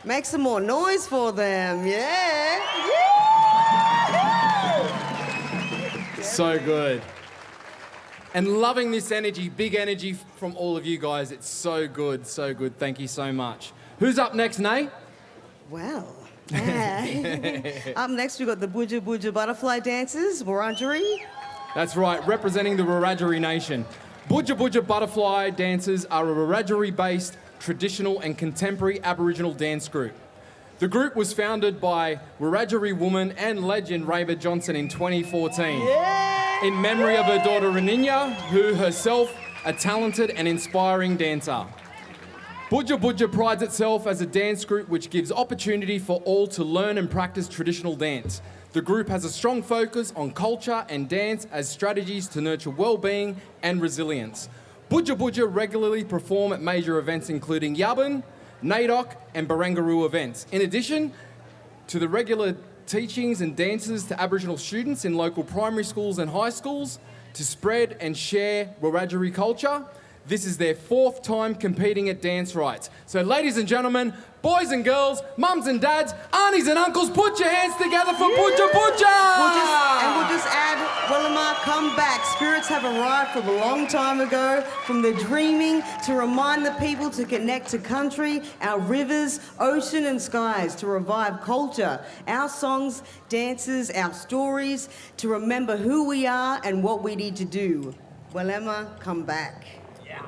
Make some more noise for them. Yeah. So good. And loving this energy, big energy from all of you guys. It's so good, so good. Thank you so much. Who's up next, Nay? Well, up next we've got the Buja Buja Butterfly Dancers, Wiradjuri. That's right, representing the Wiradjuri Nation. Buja Buja Butterfly Dancers are a Wiradjuri-based traditional and contemporary Aboriginal dance group. The group was founded by Wiradjuri woman and legend Reba Johnson in 2014 in memory of her daughter Raninya, who herself a talented and inspiring dancer. Buja Buja prides itself as a dance group which gives opportunity for all to learn and practice traditional dance. The group has a strong focus on culture and dance as strategies to nurture well-being and resilience. Buja Buja regularly perform at major events including Yabun, NAIDOC and Barangaroo events. In addition to the regular teachings and dances to Aboriginal students in local primary schools and high schools to spread and share Wiradjuri culture, this is their 4th time competing at DanceRites. So ladies and gentlemen, boys and girls, mums and dads, aunties and uncles, put your hands together for Buja Buja! We'll just add, Willima, come back. Spirits have arrived from a long time ago, from the dreaming to remind the people to connect to country, our rivers, ocean and skies, to revive culture, our songs, dances, our stories, to remember who we are and what we need to do. Willima, come back. Yeah.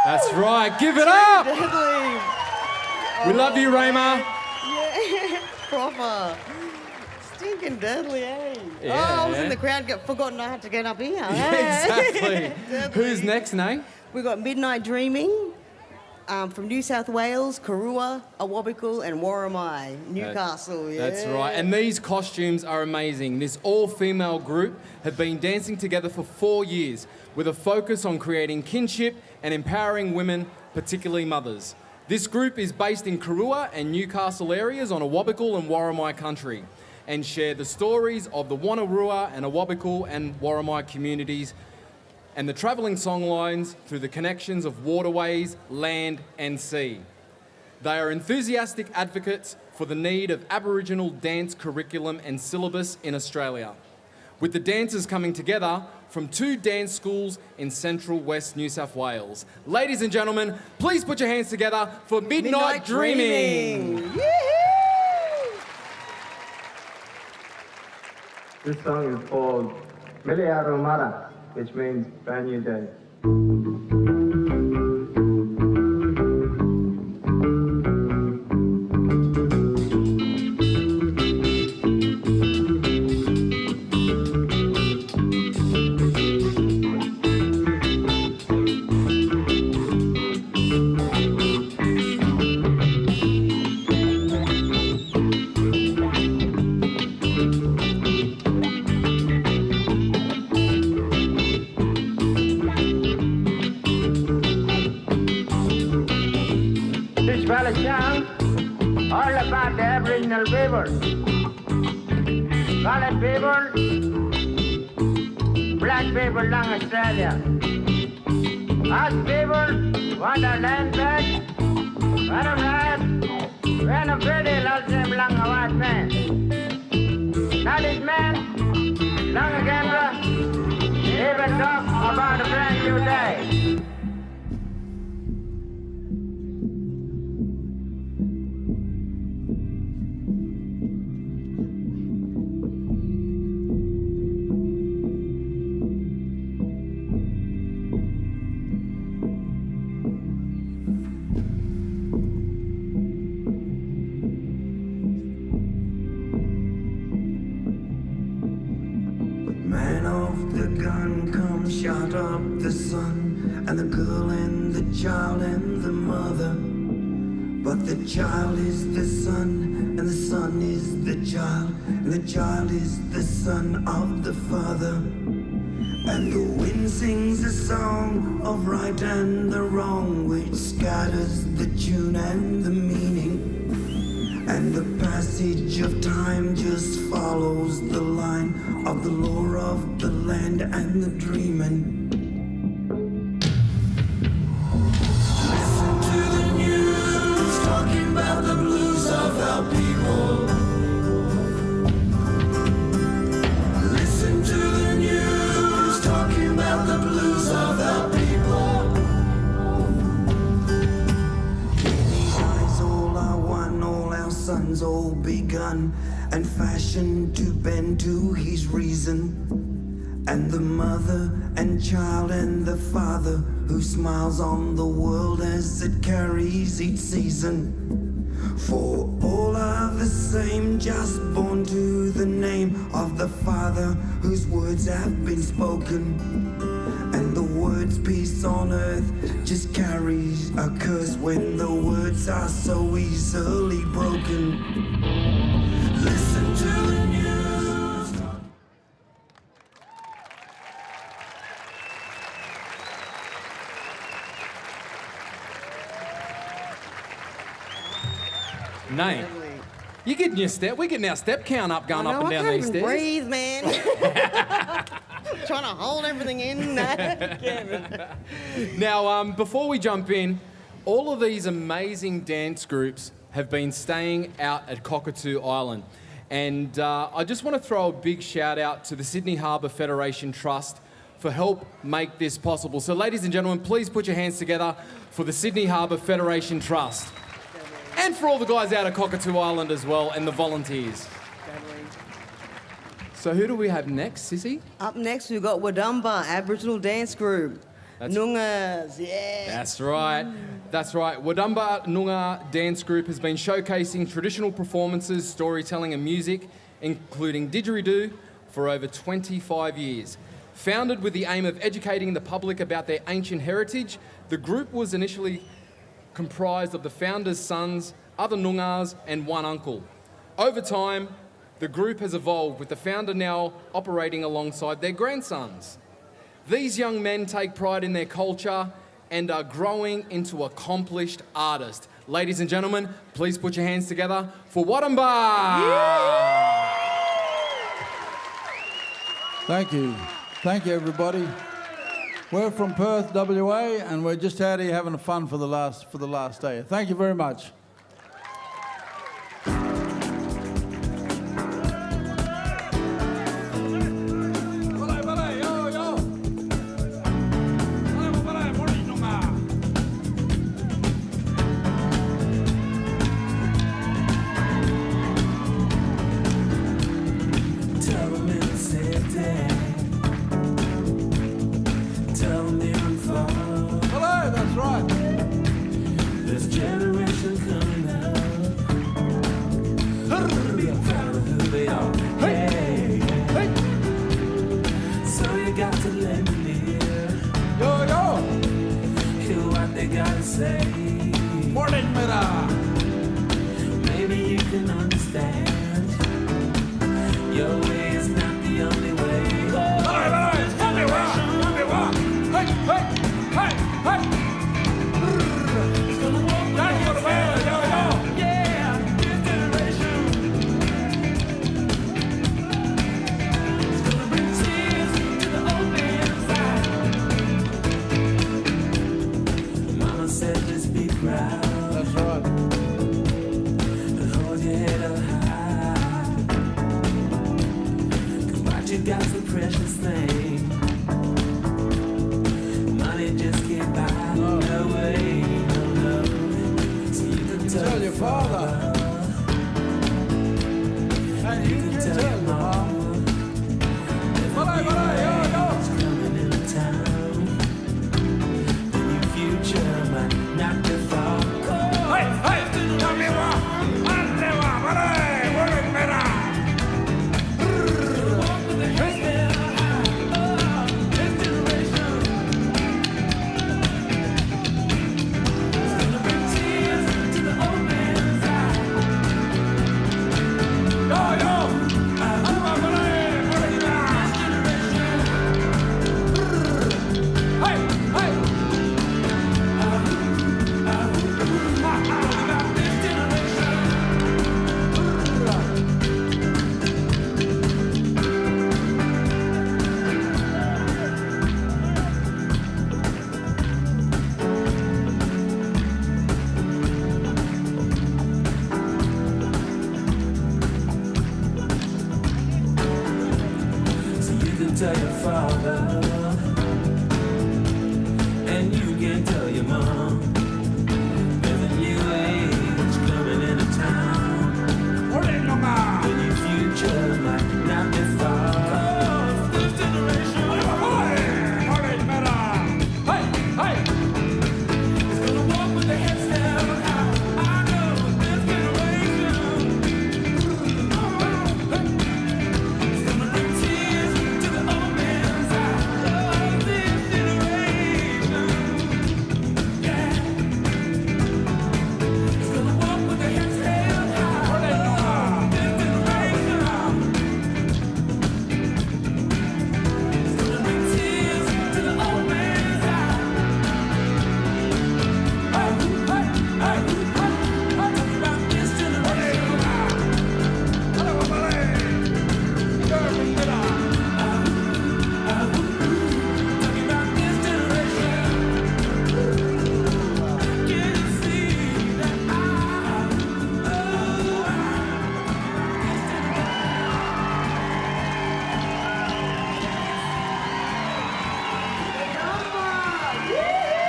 That's right. Give it up. Deadly. We love you, Rayma. Yeah, proper. Stinking deadly, eh? Yeah. Oh, I was in the crowd, forgotten I had to get up here. Exactly. Who's next, Nay? We got Midnight Dreaming from New South Wales, Karua, Awabakal, and Warramai, Newcastle. Yeah. That's right. And these costumes are amazing. This all-female group have been dancing together for 4 years with a focus on creating kinship and empowering women, particularly mothers. This group is based in Karua and Newcastle areas on Awabakal and Warramai country and share the stories of the Wonnarua and Awabakal and Warramai communities and the travelling songlines through the connections of waterways, land and sea. They are enthusiastic advocates for the need of Aboriginal dance curriculum and syllabus in Australia, with the dancers coming together from 2 dance schools in central West New South Wales. Ladies and gentlemen, please put your hands together for Midnight Dreaming. This song is called Miliaru Mara, which means brand new day. All about the Aboriginal people. Colored people, black people in Australia. Us people want our land back. What of that? When a pretty loves them long a white man. Now this man, long again, even talk about a brand new day. Shot up the sun and the girl and the child and the mother. But the child is the son and the son is the child and the child is the son of the father. And the wind sings a song of right and the wrong, which scatters the tune and the meaning. And the passage of time just follows the line of the lore of the land and the dreaming. Listen to the news talking about the blues of our people. Listen to the news talking about the blues of our people. Sons all begun and fashioned to bend to his reason, and the mother and child and the father who smiles on the world as it carries each season. For all are the same, just born to the name of the Father whose words have been spoken. And the words peace on earth just carries a curse when the words are so easily broken. Listen to the news. Nay, you getting your step? We're getting our step count up going up and down these stairs. I can't even breathe, man. Trying to hold everything in. Now, before we jump in, all of these amazing dance groups have been staying out at Cockatoo Island. And I just want to throw a big shout out to the Sydney Harbour Federation Trust for help make this possible. So ladies and gentlemen, please put your hands together for the Sydney Harbour Federation Trust. And for all the guys out at Cockatoo Island as well, and the volunteers. So who do we have next, Sissy? Up next, we've got Wadumba, Aboriginal Dance Group. Noongas, yeah. That's right. That's right. Wadumba Noongar Dance Group has been showcasing traditional performances, storytelling and music, including didgeridoo, for over 25 years. Founded with the aim of educating the public about their ancient heritage, the group was initially comprised of the founder's sons, other Noongars and one uncle. Over time, the group has evolved, with the founder now operating alongside their grandsons. These young men take pride in their culture and are growing into accomplished artists. Ladies and gentlemen, please put your hands together for Wadumba! Thank you. Thank you, everybody. We're from Perth, WA, and we're just out here having fun for the last day. Thank you very much.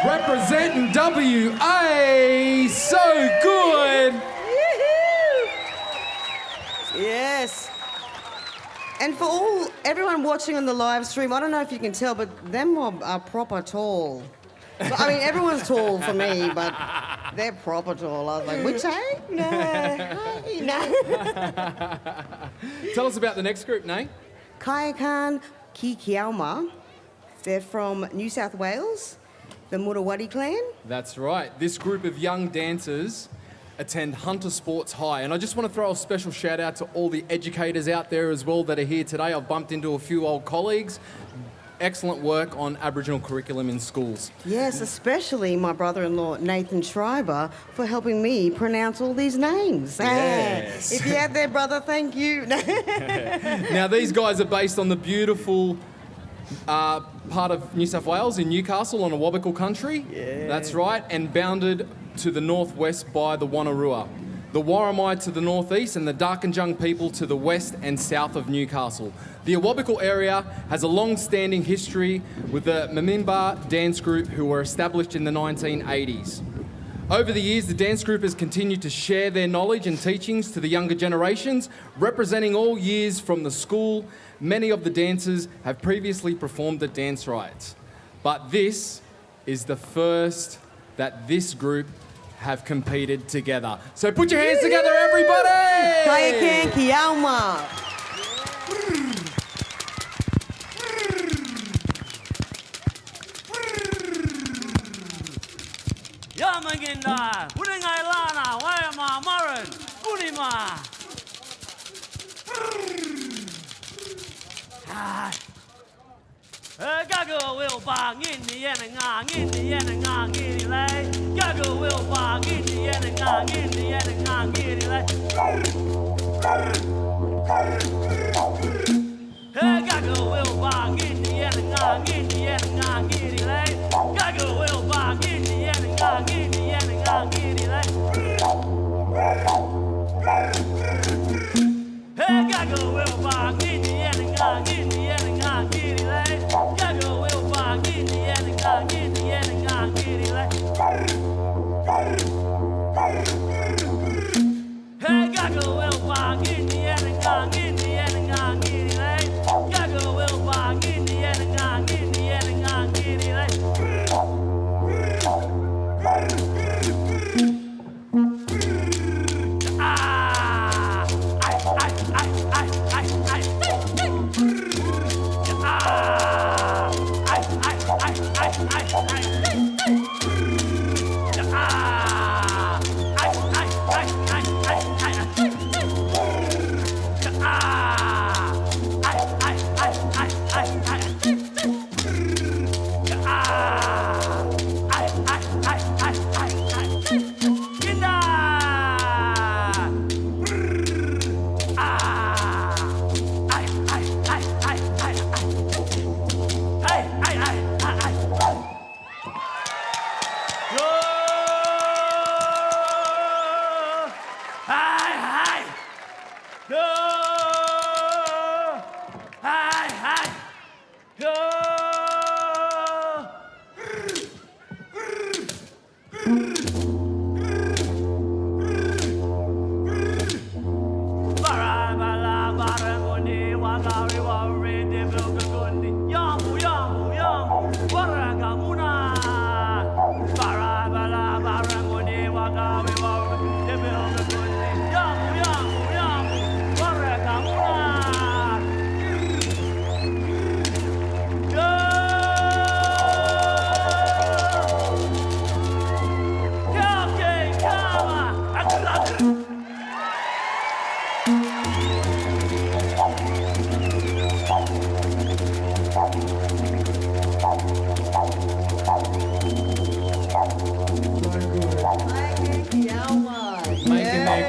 Representing WA, so good. Yes. And for everyone watching on the live stream, I don't know if you can tell, but them mob are proper tall. So, I mean, everyone's tall for me, but they're proper tall. I was like, which hey? No, hey, no. Tell us about the next group, Nay. Kayakan Kikiauma. They're from New South Wales, the Murawadi clan. That's right. This group of young dancers attend Hunter Sports High. And I just want to throw a special shout out to all the educators out there as well that are here today. I've bumped into a few old colleagues. Excellent work on Aboriginal curriculum in schools. Yes, especially my brother-in-law, Nathan Schreiber, for helping me pronounce all these names. Yes. If you're out there, brother, thank you. Now, these guys are based on the beautiful part of New South Wales in Newcastle on Awabakal country. Yeah. That's right, and bounded to the northwest by the Wonnarua. The Warramai to the northeast and the Darkinjung people to the west and south of Newcastle. The Awabakal area has a long-standing history with the Mamimba dance group who were established in the 1980s. Over the years, the dance group has continued to share their knowledge and teachings to the younger generations, representing all years from the school. Many of the dancers have previously performed at DanceRites, but this is the first that this group have competed together. So put your hands together, everybody! Kayakan Kiauma. Yamaginda, Uningai Lana, Wayama, Maran, Unima. Gago will bang in the end and ngang in the end and ngang in the lay. Gago will bang in the end and ngang in the end and ngang in the lay. Gago will bang in the end and ngang in the end and ngang in the lay. Gago will bang in the end and ngang in the end and ngang in the lay. Gago will bang in the end and ngang in the end and ngang in the lay. Gago will bang in the end and ngang in the end and ngang in the lay. Gago will bang in the end and ngang in the end and ngang in the lay. Gago will bang in the end and ngang in the end and ngang in the lay.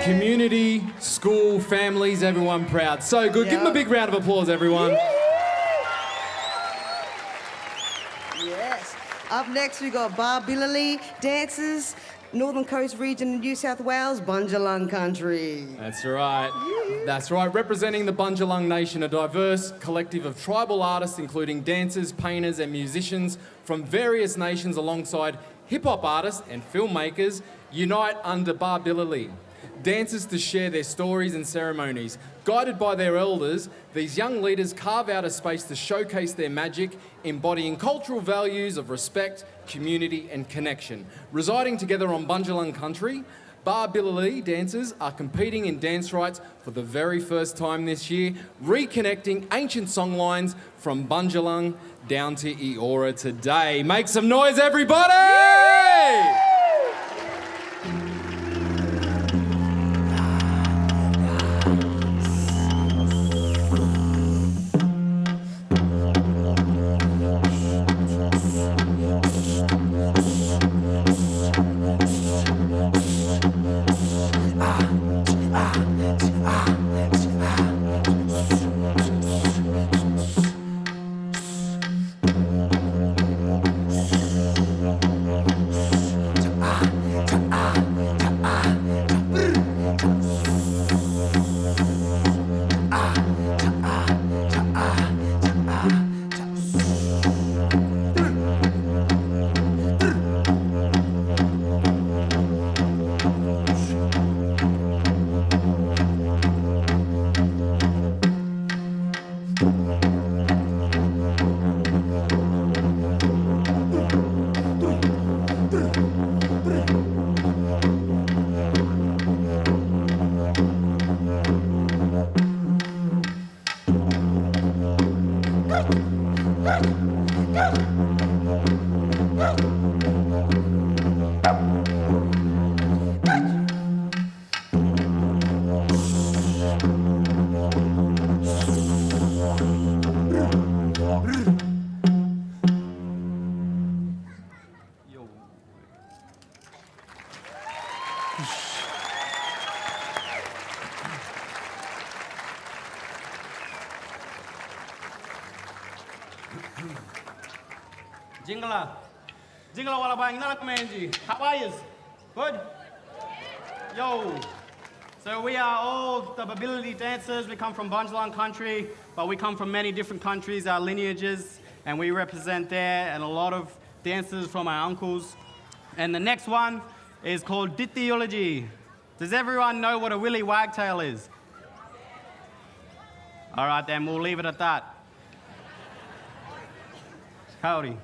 Community, school, families, everyone proud. So good. Give them a big round of applause, everyone. Yes. Up next, we got Barbilali dancers, Northern Coast region in New South Wales, Bundjalung country. That's right. That's right. Representing the Bundjalung Nation, a diverse collective of tribal artists, including dancers, painters, and musicians from various nations alongside hip-hop artists and filmmakers, unite under Barbilali. dancers to share their stories and ceremonies. Guided by their elders, these young leaders carve out a space to showcase their magic, embodying cultural values of respect, community and connection. Residing together on Bundjalung country, Barbilali dancers are competing in DanceRites for the very first time this year, reconnecting ancient songlines from Bundjalung down to Eora today. Make some noise, everybody! Jingla wala bang nala kumenji. How are you? Good? Yo. So we are all the Barbilali dancers. We come from Bundjalung country, but we come from many different countries, our lineages, and we represent there and a lot of dancers from our uncles. And the next one is called Dithiology. Does everyone know what a willy wagtail is? All right, then we'll leave it at that. Howdy.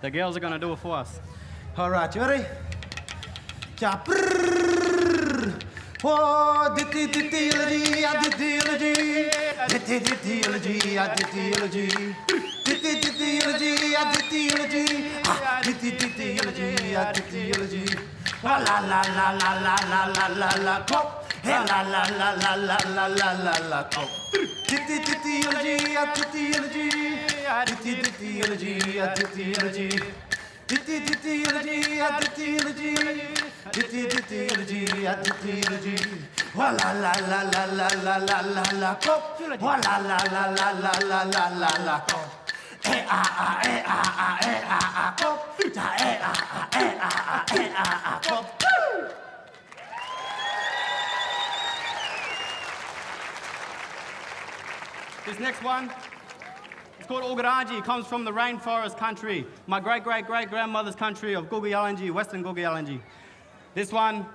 The girls are going to do it for us. All right, you ready? Oh, dithiology, dithiology, dithiology, dithiology, dithiology, dithiology, dithiology, dithiology. La la la la la la la la la la cop. La la la la la la la la la la cop. Dithiology, dithiology, dithiology, dithiology. Dithiology, dithiology, dithiology, dithiology. La la la la la la la la la la cop. La la la la la la la la la la cop. Eh ah ah eh ah ah eh ah ah cop. Ja eh ah ah eh ah ah eh ah ah cop. This next one, it's called Ogarangi. It comes from the rainforest country, my great-great-great-grandmother's country of Gugiyalanji, Western Gugiyalanji. This one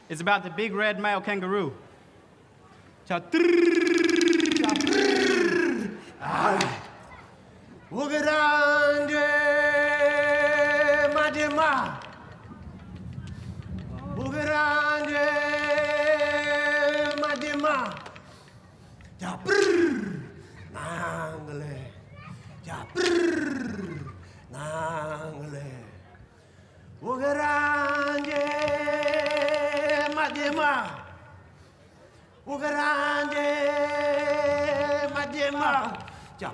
is about the big red male kangaroo. Ogarangi, madema. Ogarangi, madema. Ja Nangle, ja nangle. Ogarangi, madema. Ogarangi, madema. Ja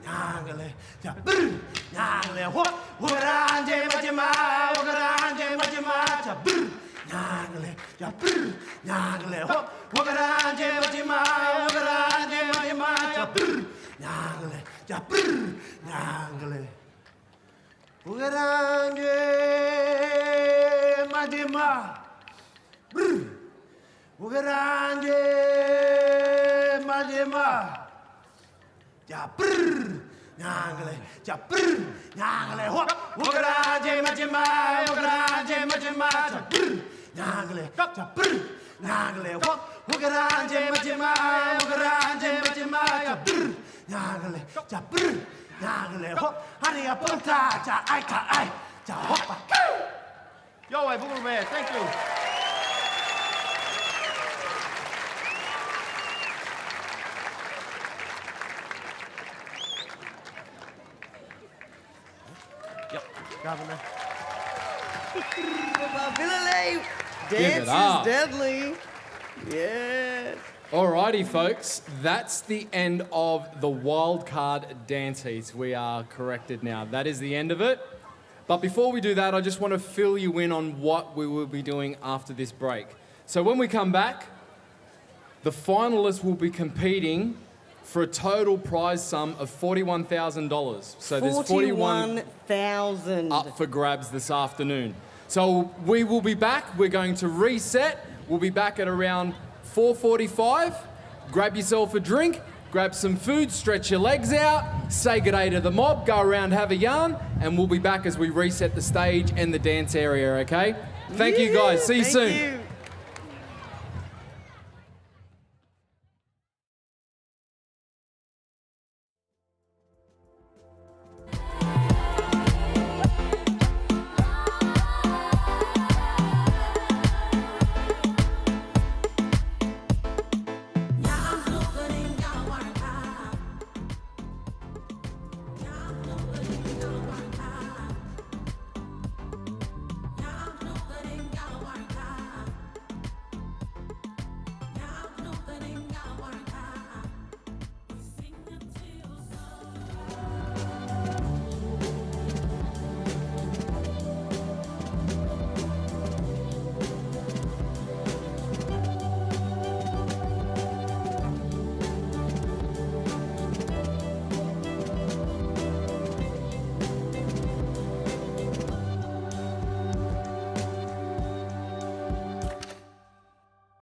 nangle, ja nangle. Ogarangi, madema. Ogarangi, madema. Ja nangle, ja nangle. Ogarangi, madema. Ogarangi, madema. Ja nangle, ja nangle. Ogarangi, madema. Ogarangi, madema. Ja nangle, ja nangle. Ogarangi, madema. Ogarangi, madema. Ja Nagale, cha brr, nagale, walk, Mugaranje, Majima, Mugaranje, Majima, cha brr, nagale, cha brr, nagale, walk, Honey, a punta, cha ai, cha hoppa. Yo, hey, Boogaloo Man, thank you. Governor. Dance is deadly. Yes. Alrighty, folks, that's the end of the wildcard dance heats. We are corrected now. That is the end of it. But before we do that, I just want to fill you in on what we will be doing after this break. So when we come back, the finalists will be competing for a total prize sum of $41,000. So there's 41,000 up for grabs this afternoon. So we will be back. We're going to reset. We'll be back at around 4:45. Grab yourself a drink, grab some food, stretch your legs out, say good day to the mob, go around, have a yarn, and we'll be back as we reset the stage and the dance area, okay? Thank you guys. See you soon.